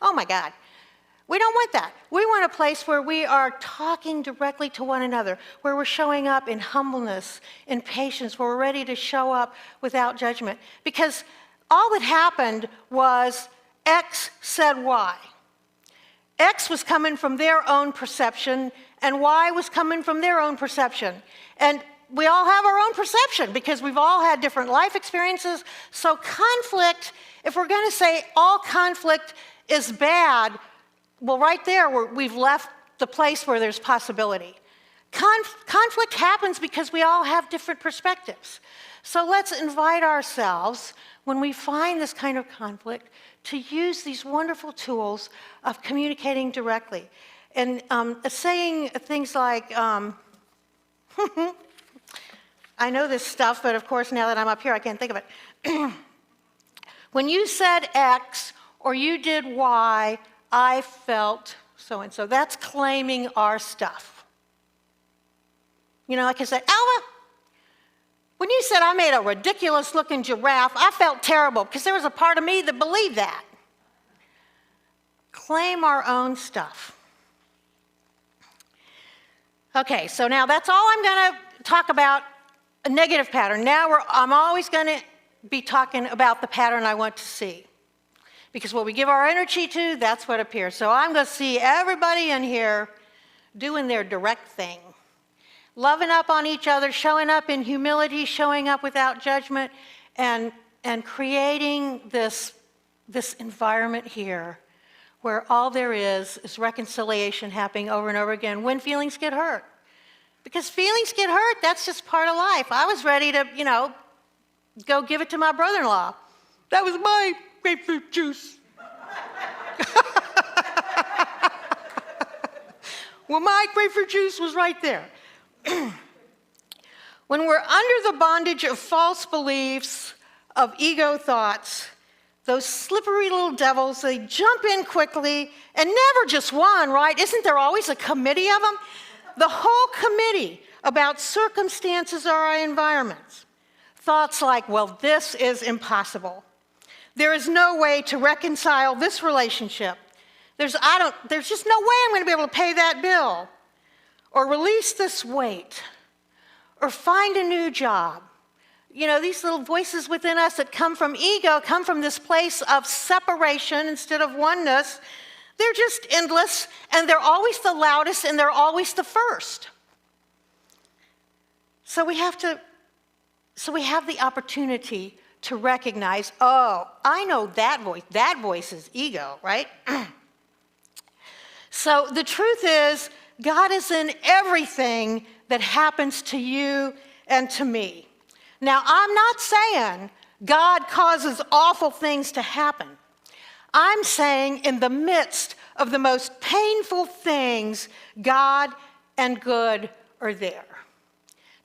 Oh my God. We don't want that. We want a place where we are talking directly to one another, where we're showing up in humbleness, in patience, where we're ready to show up without judgment. Because all that happened was X said Y. X was coming from their own perception, and Y was coming from their own perception. And we all have our own perception because we've all had different life experiences. So conflict, if we're going to say all conflict is bad, well, right there, we've left the place where there's possibility. Conflict happens because we all have different perspectives. So let's invite ourselves, when we find this kind of conflict, to use these wonderful tools of communicating directly. And saying things like, I know this stuff, but of course now that I'm up here, I can't think of it. When you said X or you did Y, I felt so-and-so. That's claiming our stuff. You know, like I said, Alva, when you said I made a ridiculous-looking giraffe, I felt terrible because there was a part of me that believed that. Claim our own stuff. Okay, so now that's all I'm going to talk about, a negative pattern. Now I'm always going to be talking about the pattern I want to see. Because what we give our energy to, that's what appears. So I'm going to see everybody in here doing their direct thing. Loving up on each other, showing up in humility, showing up without judgment, and creating this environment here where all there is reconciliation happening over and over again when feelings get hurt. Because feelings get hurt, that's just part of life. I was ready to, go give it to my brother-in-law. That was my grapefruit juice. Well, my grapefruit juice was right there. When we're under the bondage of false beliefs, of ego thoughts, those slippery little devils, they jump in quickly, and never just one, right? Isn't there always a committee of them? The whole committee about circumstances or our environments. Thoughts like, well, this is impossible. There is no way to reconcile this relationship. There's just no way I'm going to be able to pay that bill, or release this weight, or find a new job. These little voices within us that come from ego come from this place of separation instead of oneness. They're just endless, and they're always the loudest, and they're always the first. So we have the opportunity to recognize, oh, I know that voice. That voice is ego, right? So the truth is, God is in everything that happens to you and to me. Now, I'm not saying God causes awful things to happen. I'm saying in the midst of the most painful things, God and good are there.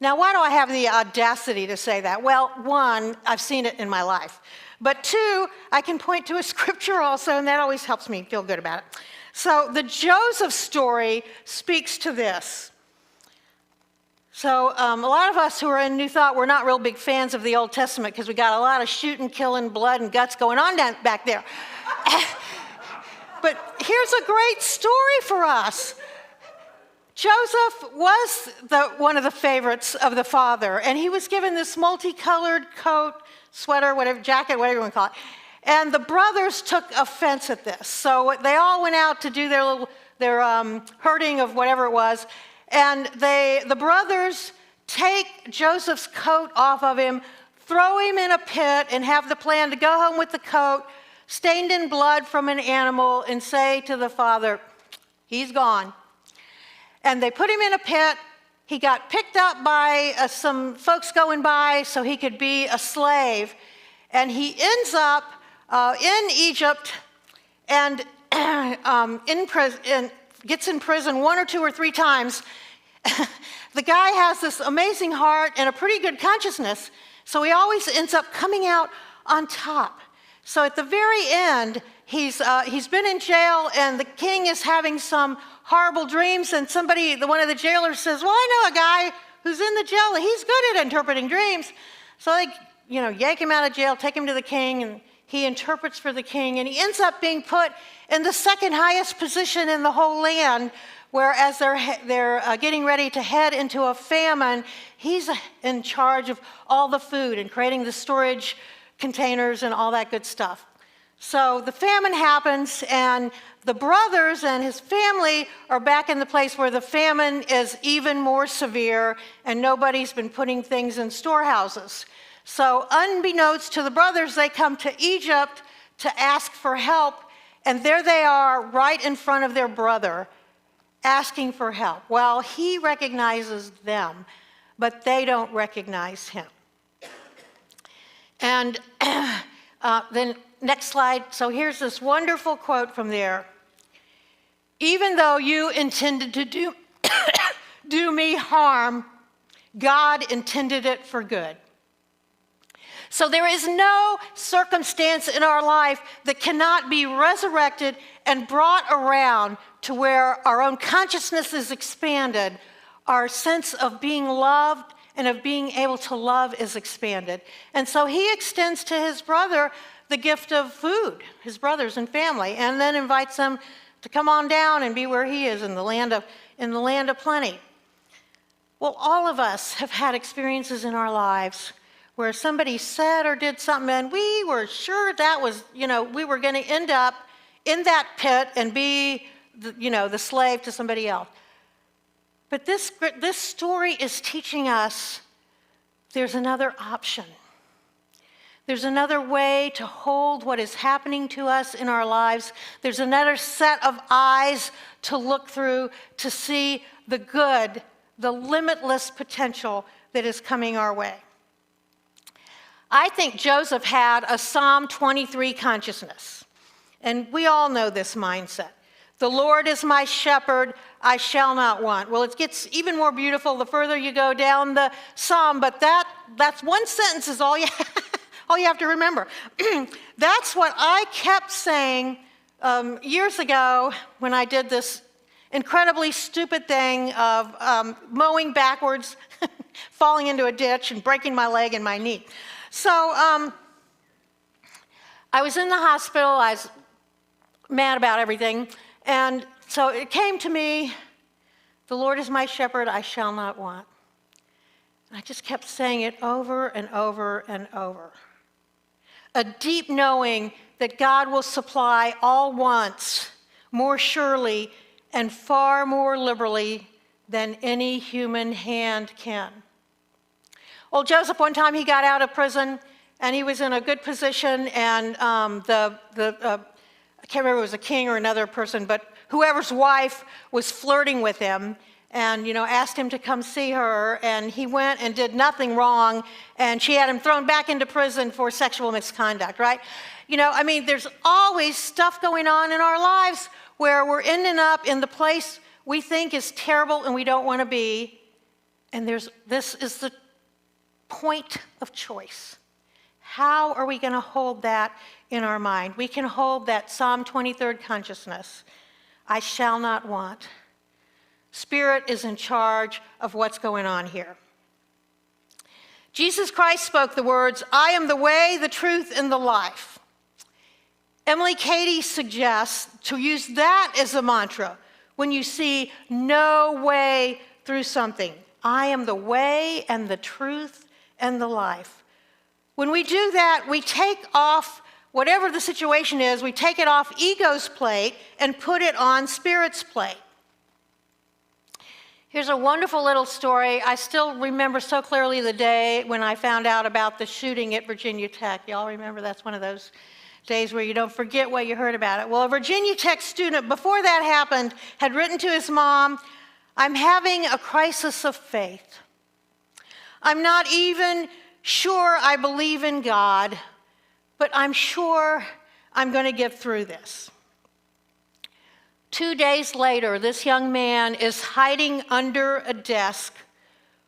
Now, why do I have the audacity to say that? Well, one, I've seen it in my life. But two, I can point to a scripture also, and that always helps me feel good about it. So the Joseph story speaks to this. So a lot of us who are in New Thought, we're not real big fans of the Old Testament because we got a lot of shooting, killing, blood, and guts going on back there. But here's a great story for us. Joseph was one of the favorites of the father, and he was given this multicolored coat, sweater, whatever, jacket, whatever you want to call it. And the brothers took offense at this. So they all went out to do their herding of whatever it was. And the brothers take Joseph's coat off of him, throw him in a pit, and have the plan to go home with the coat, stained in blood from an animal, and say to the father, he's gone. And they put him in a pit. He got picked up by some folks going by so he could be a slave. And he ends up in Egypt and gets in prison 1 or 2 or 3 times. The guy has this amazing heart and a pretty good consciousness, so he always ends up coming out on top. So at the very end, he's been in jail, and the king is having some horrible dreams, and one of the jailers says, well, I know a guy who's in the jail, he's good at interpreting dreams. So they, yank him out of jail, take him to the king, and he interprets for the king, and he ends up being put in the second highest position in the whole land, where as they're getting ready to head into a famine, he's in charge of all the food and creating the storage containers and all that good stuff. So the famine happens, and the brothers and his family are back in the place where the famine is even more severe, and nobody's been putting things in storehouses. So unbeknownst to the brothers, they come to Egypt to ask for help, and there they are right in front of their brother asking for help. Well, he recognizes them, but they don't recognize him. And then next slide. So here's this wonderful quote from there. Even though you intended to do me harm, God intended it for good. So there is no circumstance in our life that cannot be resurrected and brought around to where our own consciousness is expanded, our sense of being loved and of being able to love is expanded. And so he extends to his brother the gift of food, his brothers and family, and then invites them to come on down and be where he is in the land of plenty. Well, all of us have had experiences in our lives where somebody said or did something and we were sure that was, we were going to end up in that pit and be, the slave to somebody else. But this story is teaching us there's another option. There's another way to hold what is happening to us in our lives. There's another set of eyes to look through to see the good, the limitless potential that is coming our way. I think Joseph had a Psalm 23 consciousness, and we all know this mindset. The Lord is my shepherd, I shall not want. Well, it gets even more beautiful the further you go down the Psalm, but that's one sentence is all you have to remember. That's what I kept saying years ago when I did this incredibly stupid thing of mowing backwards, falling into a ditch, and breaking my leg and my knee. So I was in the hospital. I was mad about everything. And so it came to me, the Lord is my shepherd, I shall not want. And I just kept saying it over and over and over. A deep knowing that God will supply all wants more surely and far more liberally than any human hand can. Well, Joseph, one time he got out of prison and he was in a good position, and I can't remember if it was a king or another person, but whoever's wife was flirting with him and, asked him to come see her, and he went and did nothing wrong, and she had him thrown back into prison for sexual misconduct, right? There's always stuff going on in our lives where we're ending up in the place we think is terrible and we don't want to be, and this is the point of choice. How are we going to hold that in our mind? We can hold that Psalm 23rd consciousness. I shall not want. Spirit is in charge of what's going on here. Jesus Christ spoke the words, I am the way, the truth, and the life. Emily Cady suggests to use that as a mantra when you see no way through something. I am the way and the truth and the life. When we do that, we take off whatever the situation is, we take it off ego's plate and put it on spirit's plate. Here's a wonderful little story. I still remember so clearly the day when I found out about the shooting at Virginia Tech. Y'all remember that's one of those days where you don't forget what you heard about it. Well, a Virginia Tech student, before that happened, had written to his mom, I'm having a crisis of faith. I'm not even sure I believe in God, but I'm sure I'm going to get through this. 2 days later, this young man is hiding under a desk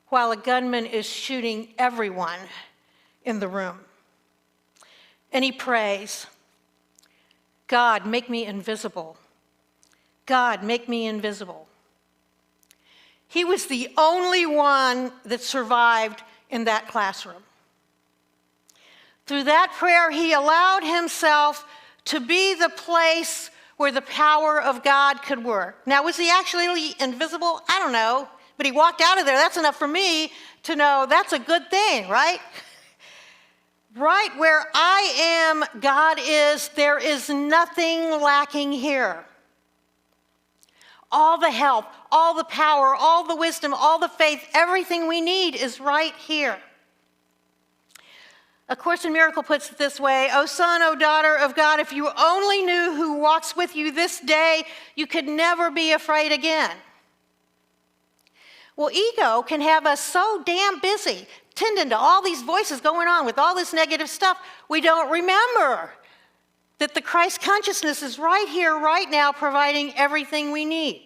while a gunman is shooting everyone in the room. And he prays, God, make me invisible. God, make me invisible. He was the only one that survived in that classroom. Through that prayer, he allowed himself to be the place where the power of God could work. Now, was he actually invisible? I don't know. But he walked out of there. That's enough for me to know that's a good thing, right? Right where I am, God is. There is nothing lacking here. All the help, all the power, all the wisdom, all the faith, everything we need is right here. A Course in Miracle puts it this way, O son, O daughter of God, if you only knew who walks with you this day, you could never be afraid again. Well, ego can have us so damn busy, tending to all these voices going on with all this negative stuff, we don't remember that the Christ consciousness is right here, right now, providing everything we need.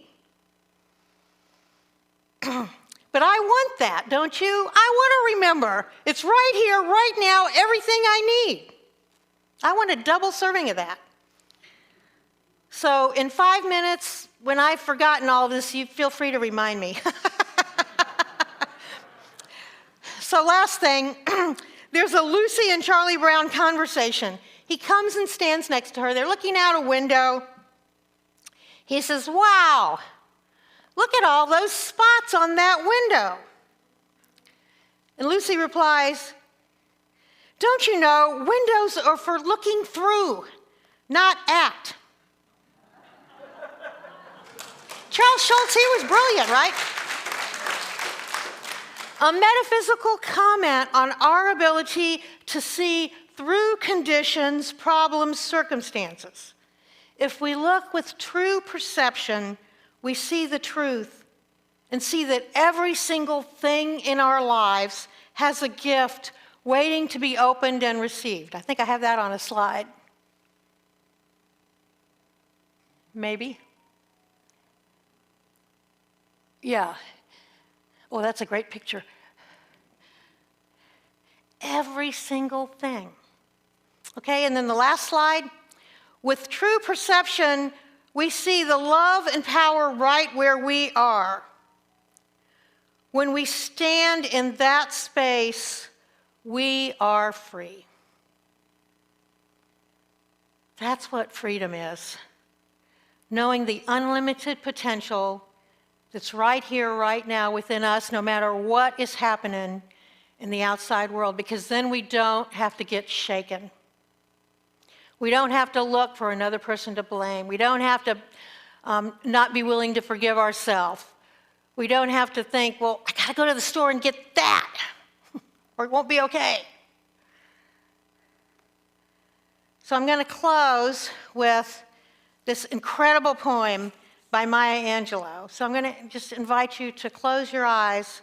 But I want that, don't you? I want to remember it's right here, right now, everything I need. I want a double serving of that. So in 5 minutes, when I've forgotten all of this, you feel free to remind me. So last thing, there's a Lucy and Charlie Brown conversation. He comes and stands next to her. They're looking out a window. He says, "Wow, look at all those spots on that window." And Lucy replies, "Don't you know, windows are for looking through, not at." Charles Schultz, he was brilliant, right? A metaphysical comment on our ability to see through conditions, problems, circumstances. If we look with true perception, we see the truth and see that every single thing in our lives has a gift waiting to be opened and received. I think I have that on a slide. Maybe. Yeah. Oh, that's a great picture. Every single thing. Okay, and then the last slide. With true perception, we see the love and power right where we are. When we stand in that space, we are free. That's what freedom is. Knowing the unlimited potential that's right here, right now within us, no matter what is happening in the outside world, because then we don't have to get shaken. We don't have to look for another person to blame. We don't have to not be willing to forgive ourselves. We don't have to think, well, I gotta go to the store and get that, or it won't be okay. So I'm gonna close with this incredible poem by Maya Angelou. So I'm going to just invite you to close your eyes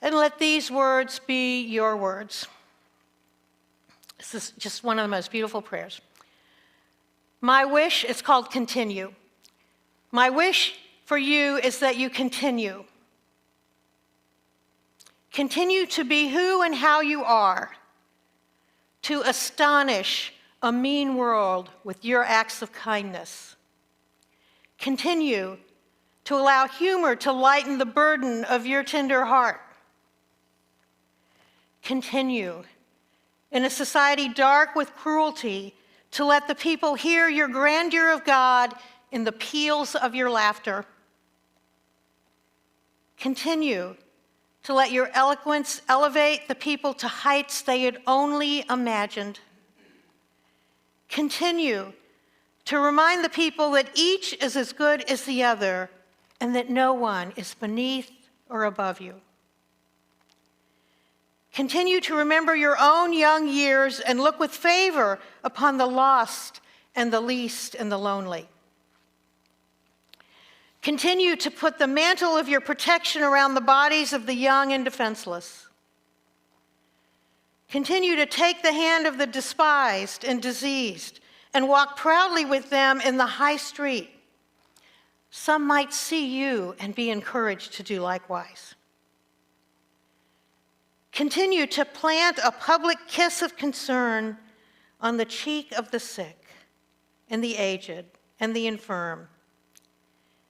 and let these words be your words. This is just one of the most beautiful prayers. My wish, it's called Continue. My wish for you is that you continue. Continue to be who and how you are, to astonish a mean world with your acts of kindness. Continue to allow humor to lighten the burden of your tender heart. Continue, in a society dark with cruelty, to let the people hear your grandeur of God in the peals of your laughter. Continue to let your eloquence elevate the people to heights they had only imagined. Continue to remind the people that each is as good as the other and that no one is beneath or above you. Continue to remember your own young years and look with favor upon the lost and the least and the lonely. Continue to put the mantle of your protection around the bodies of the young and defenseless. Continue to take the hand of the despised and diseased and walk proudly with them in the high street. Some might see you and be encouraged to do likewise. Continue to plant a public kiss of concern on the cheek of the sick and the aged and the infirm,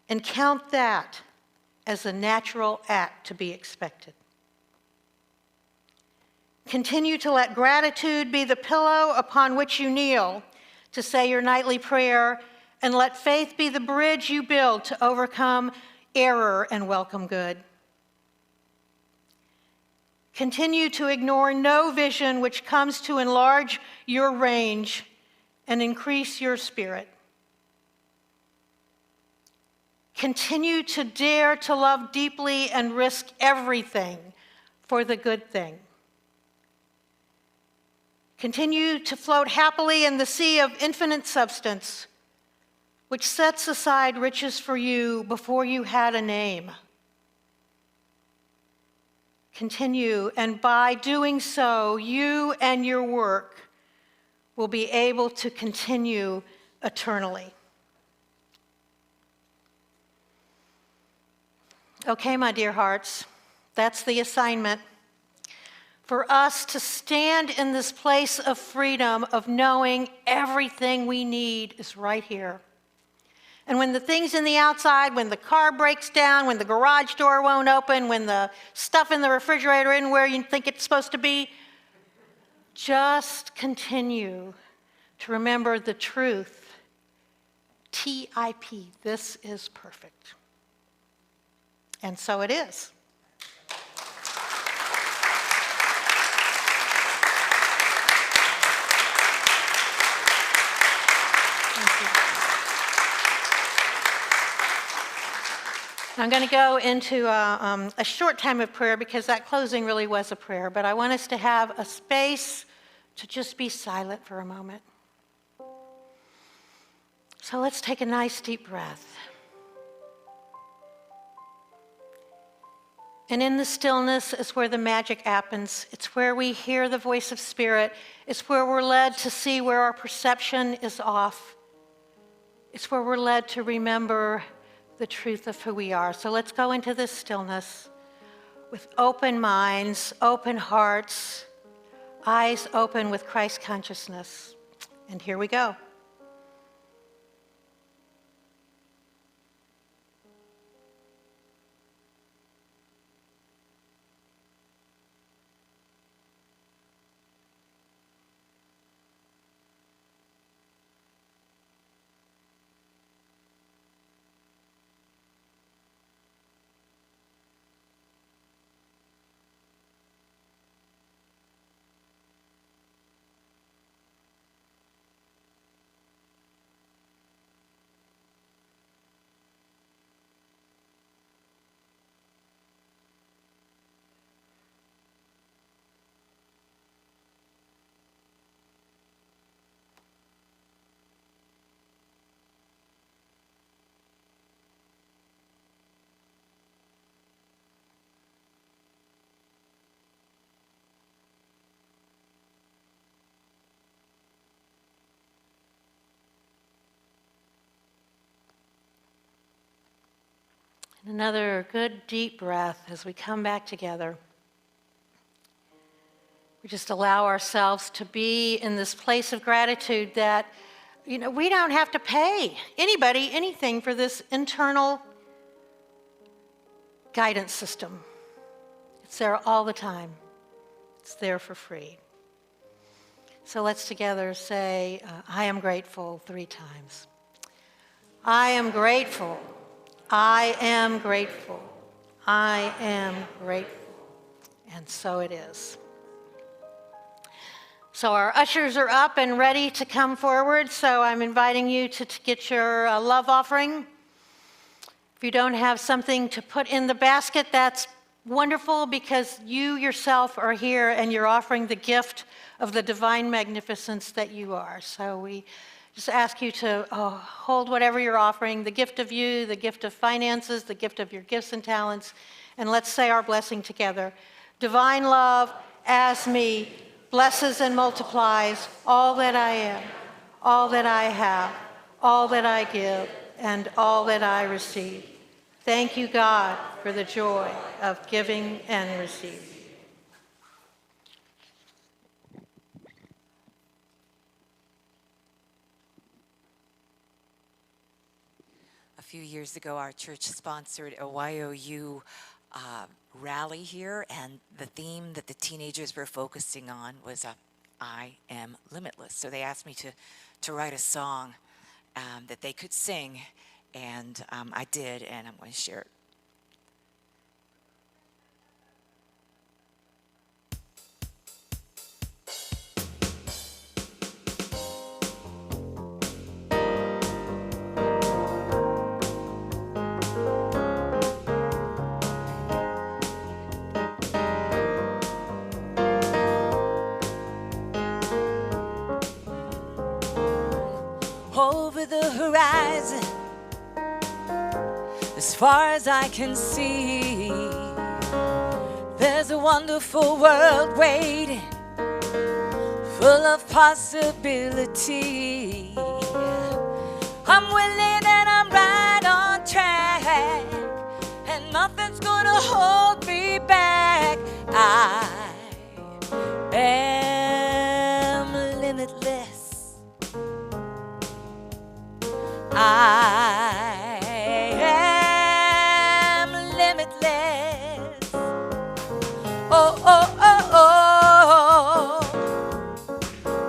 and count that as a natural act to be expected. Continue to let gratitude be the pillow upon which you kneel to say your nightly prayer, and let faith be the bridge you build to overcome error and welcome good. Continue to ignore no vision which comes to enlarge your range and increase your spirit. Continue to dare to love deeply and risk everything for the good thing. Continue to float happily in the sea of infinite substance, which sets aside riches for you before you had a name. continue, and by doing so, you and your work will be able to continue eternally. Okay, my dear hearts, that's the assignment. For us to stand in this place of freedom, of knowing everything we need is right here. And when the things in the outside, when the car breaks down, when the garage door won't open, when the stuff in the refrigerator isn't where you think it's supposed to be, just continue to remember the truth. TIP, this is perfect. And so it is. I'm going to go into a short time of prayer because that closing really was a prayer, but I want us to have a space to just be silent for a moment. So let's take a nice deep breath. And in the stillness is where the magic happens. It's where we hear the voice of Spirit. It's where we're led to see where our perception is off. It's where we're led to remember the truth of who we are. So let's go into this stillness with open minds, open hearts, eyes open with Christ consciousness. And here we go. Another good deep breath as we come back together. We just allow ourselves to be in this place of gratitude that, we don't have to pay anybody anything for this internal guidance system. It's there all the time. It's there for free. So let's together say, I am grateful 3 times. I am grateful. I am grateful. I am grateful. And so it is. So our ushers are up and ready to come forward. So I'm inviting you to get your love offering. If you don't have something to put in the basket, that's wonderful because you yourself are here and you're offering the gift of the divine magnificence that you are. So we just ask you to hold whatever you're offering, the gift of you, the gift of finances, the gift of your gifts and talents, and let's say our blessing together. Divine love, as me, blesses and multiplies all that I am, all that I have, all that I give, and all that I receive. Thank you, God, for the joy of giving and receiving. A few years ago, our church sponsored a YOU rally here, and the theme that the teenagers were focusing on was I am limitless. So they asked me to write a song that they could sing, and I did, and I'm going to share it. Over the horizon, as far as I can see, There's a wonderful world waiting, full of possibility. I'm willing and I'm right on track, and nothing's gonna hold me back. I am limitless. I am limitless. Oh, oh, oh, oh.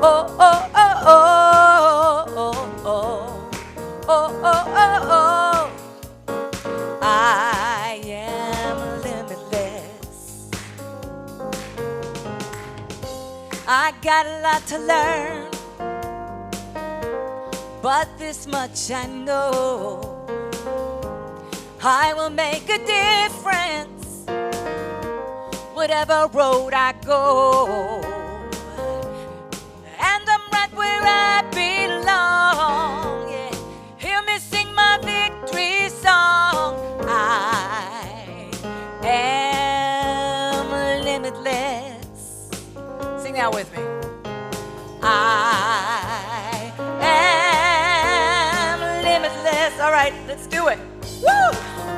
Oh, oh, oh, oh, oh, oh, oh, oh, oh. I am limitless. I got a lot to learn, but this much I know. I will make a difference whatever road I go. And I'm right where I belong. Yeah. Hear me sing my victory song. I am limitless. Sing that with me. I am limitless. All right, let's do it. Woo!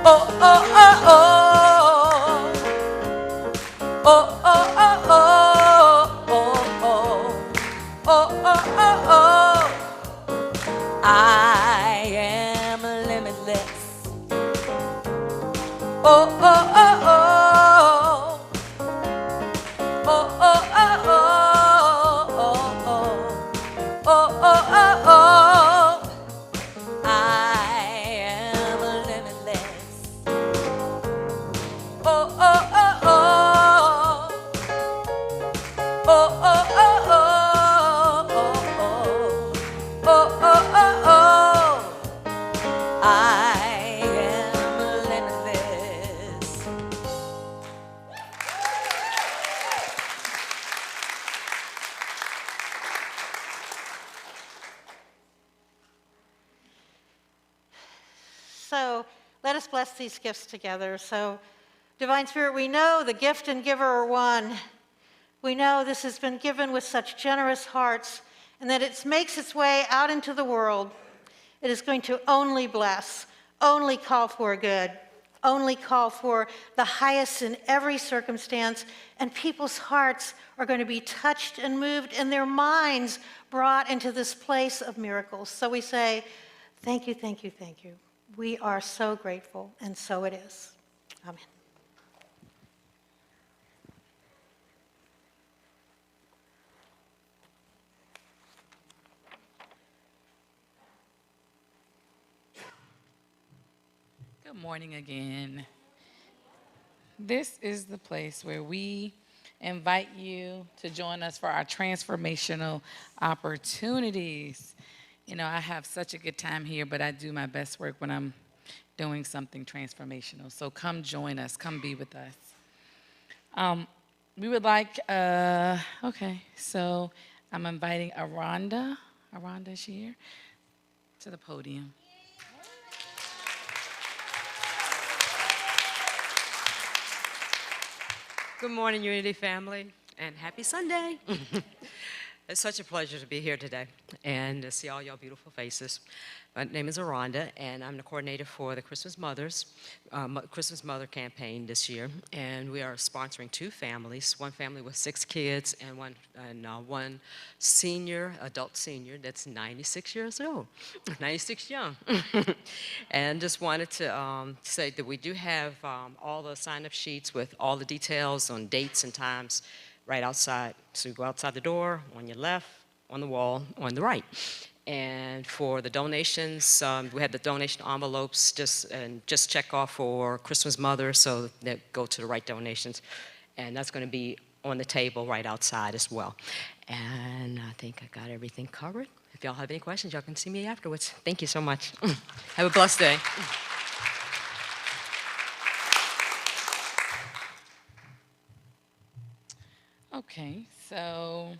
Oh, oh, oh, oh. Oh, oh, oh, oh, oh, oh. Oh, oh, oh, oh. I am limitless. Oh, oh, oh, oh. Oh, oh, oh, oh, oh, oh. Oh, oh, oh, oh. I am limitless. Oh, oh, oh, oh. Oh, oh, oh, oh. Oh, oh, oh, oh. I am limitless. So let us bless these gifts together. So, Divine Spirit, we know the gift and giver are one. We know this has been given with such generous hearts, and that it makes its way out into the world. It is going to only bless, only call for good, only call for the highest in every circumstance, and people's hearts are going to be touched and moved, and their minds brought into this place of miracles. So we say, thank you, thank you, thank you. We are so grateful, and so it is. Amen. Good morning again. This is the place where we invite you to join us for our transformational opportunities. You know, I have such a good time here, but I do my best work when I'm doing something transformational. So come join us. Come be with us. We would like, okay, so I'm inviting Aranda. Aranda, is she here? To the podium. Good morning, Unity family, and happy Sunday. It's such a pleasure to be here today and to see all y'all beautiful faces. My name is Aranda, and I'm the coordinator for the Christmas Christmas Mother campaign this year. And we are sponsoring 2 families, one family with 6 kids and one adult senior that's 96 years old, 96 young. And just wanted to say that we do have all the sign-up sheets with all the details on dates and times right outside. So you go outside the door, on your left, on the wall, on the right. And for the donations, we had the donation envelopes, just check off for Christmas Mother so that go to the right donations. And that's going to be on the table right outside as well. And I think I got everything covered. If y'all have any questions, y'all can see me afterwards. Thank you so much. Have a blessed day. Okay, so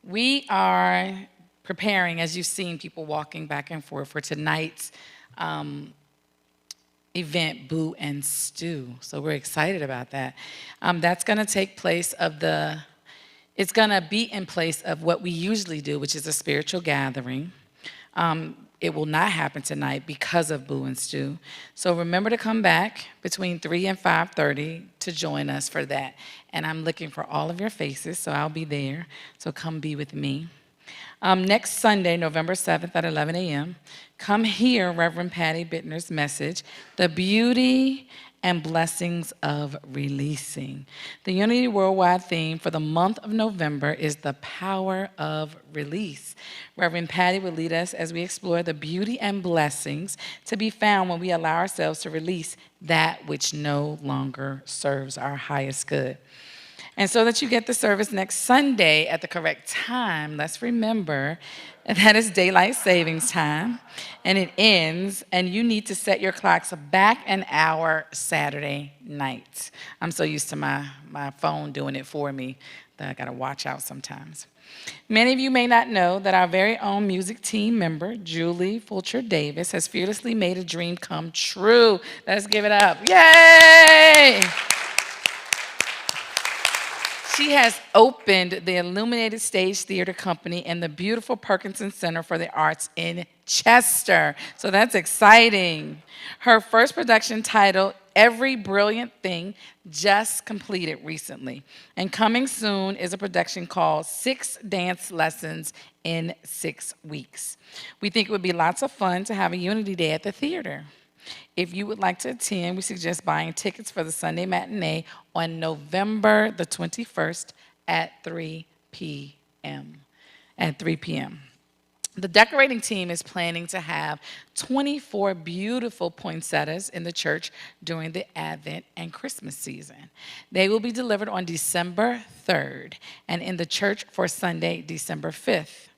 we are preparing, as you've seen people walking back and forth, for tonight's event, Boo and Stew. So we're excited about that. That's going to take place it's going to be in place of what we usually do, which is a spiritual gathering. It will not happen tonight because of Boo and Stew. So remember to come back between 3 and 5:30 to join us for that. And I'm looking for all of your faces, so I'll be there. So come be with me. Next Sunday, November 7th at 11 a.m., come hear Reverend Patty Bittner's message, The Beauty and Blessings of Releasing. The Unity Worldwide theme for the month of November is the power of release. Reverend Patty will lead us as we explore the beauty and blessings to be found when we allow ourselves to release that which no longer serves our highest good. And so that you get the service next Sunday at the correct time, let's remember that is daylight savings time, and it ends, and you need to set your clocks back an hour Saturday night. I'm so used to my phone doing it for me that I gotta watch out sometimes. Many of you may not know that our very own music team member, Julie Fulcher Davis, has fearlessly made a dream come true. Let's give it up. Yay! She has opened the Illuminated Stage Theater Company in the beautiful Perkinson Center for the Arts in Chester. So that's exciting. Her first production, titled Every Brilliant Thing, just completed recently. And coming soon is a production called 6 Dance Lessons in 6 Weeks. We think it would be lots of fun to have a Unity Day at the theater. If you would like to attend, we suggest buying tickets for the Sunday matinee on November the 21st at 3 p.m. The decorating team is planning to have 24 beautiful poinsettias in the church during the Advent and Christmas season. They will be delivered on December 3rd and in the church for Sunday, December 5th.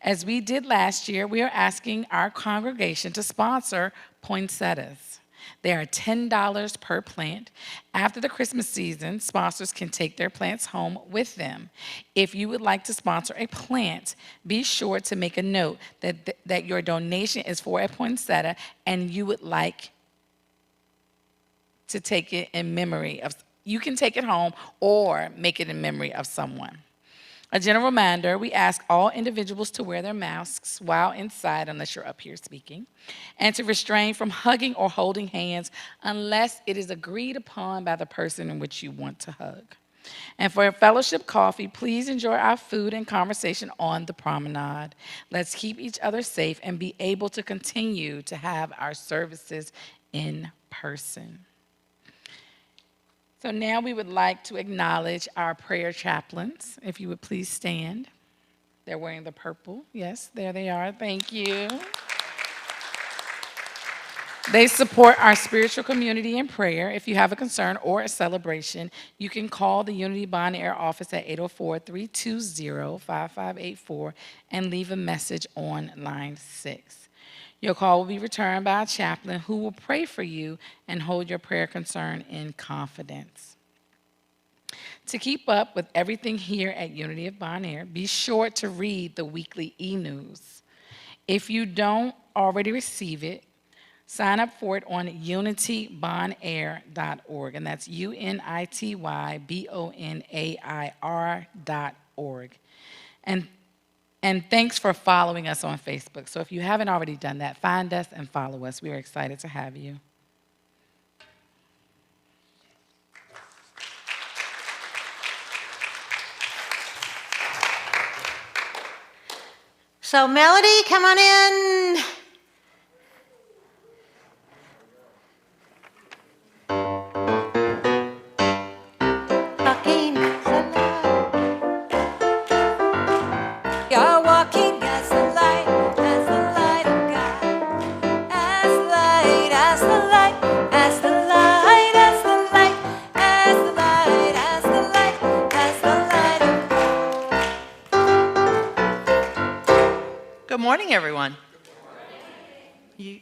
As we did last year, we are asking our congregation to sponsor poinsettias. They are $10 per plant. After the Christmas season, sponsors can take their plants home with them. If you would like to sponsor a plant, be sure to make a note that your donation is for a poinsettia and you would like to take it in memory of, you can take it home or make it in memory of someone. A general reminder, we ask all individuals to wear their masks while inside, unless you're up here speaking, and to refrain from hugging or holding hands unless it is agreed upon by the person in which you want to hug. And for a fellowship coffee, please enjoy our food and conversation on the promenade. Let's keep each other safe and be able to continue to have our services in person. So now we would like to acknowledge our prayer chaplains. If you would please stand. They're wearing the purple. Yes, there they are. Thank you. They support our spiritual community in prayer. If you have a concern or a celebration, you can call the Unity Bon Air office at 804-320-5584 and leave a message on line 6. Your call will be returned by a chaplain who will pray for you and hold your prayer concern in confidence. To keep up with everything here at Unity of Bon Air, be sure to read the weekly e-news. If you don't already receive it, sign up for it on unitybonair.org, and that's unitybonair.org. And thanks for following us on Facebook. So if you haven't already done that, find us and follow us. We are excited to have you. So Melody, come on in. Good morning, everyone.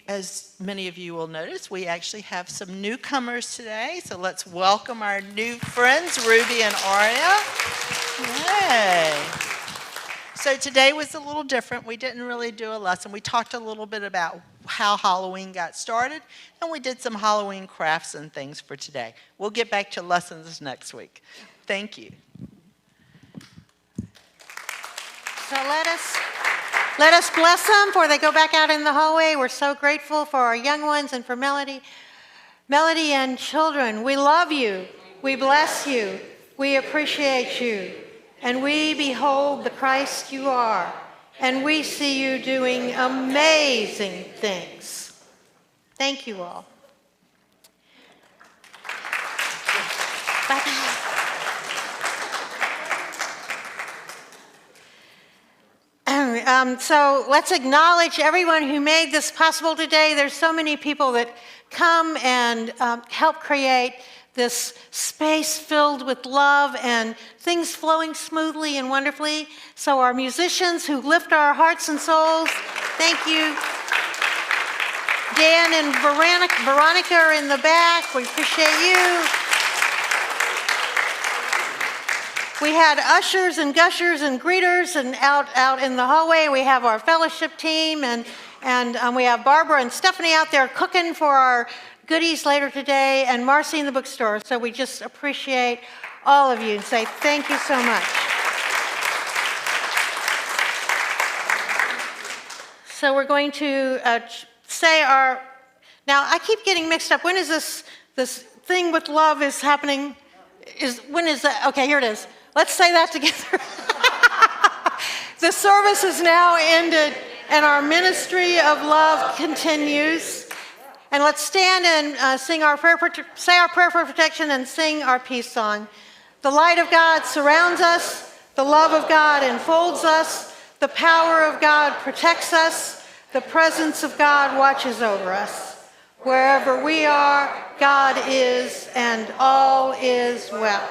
As many of you will notice, we actually have some newcomers today, so let's welcome our new friends, Ruby and Aria. Yay. So today was a little different. We didn't really do a lesson. We talked a little bit about how Halloween got started, and we did some Halloween crafts and things for today. We'll get back to lessons next week. Thank you. So let us bless them before they go back out in the hallway. We're so grateful for our young ones and for Melody. Melody and children, we love you. We bless you. We appreciate you. And we behold the Christ you are. And we see you doing amazing things. Thank you all. Bye-bye. So let's acknowledge everyone who made this possible today. There's so many people that come and help create this space filled with love and things flowing smoothly and wonderfully. So our musicians who lift our hearts and souls, thank you. Dan and Veronica are in the back. We appreciate you. We had ushers and gushers and greeters and out in the hallway. We have our fellowship team and we have Barbara and Stephanie out there cooking for our goodies later today, and Marcy in the bookstore. So we just appreciate all of you and say thank you so much. So we're going to say our, now I keep getting mixed up. When is this thing with love is happening? When is that? Okay, here it is. Let's say that together. The service is now ended and our ministry of love continues. And let's stand and say our prayer for protection and sing our peace song. The light of God surrounds us. The love of God enfolds us. The power of God protects us. The presence of God watches over us. Wherever we are, God is, and all is well.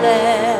Let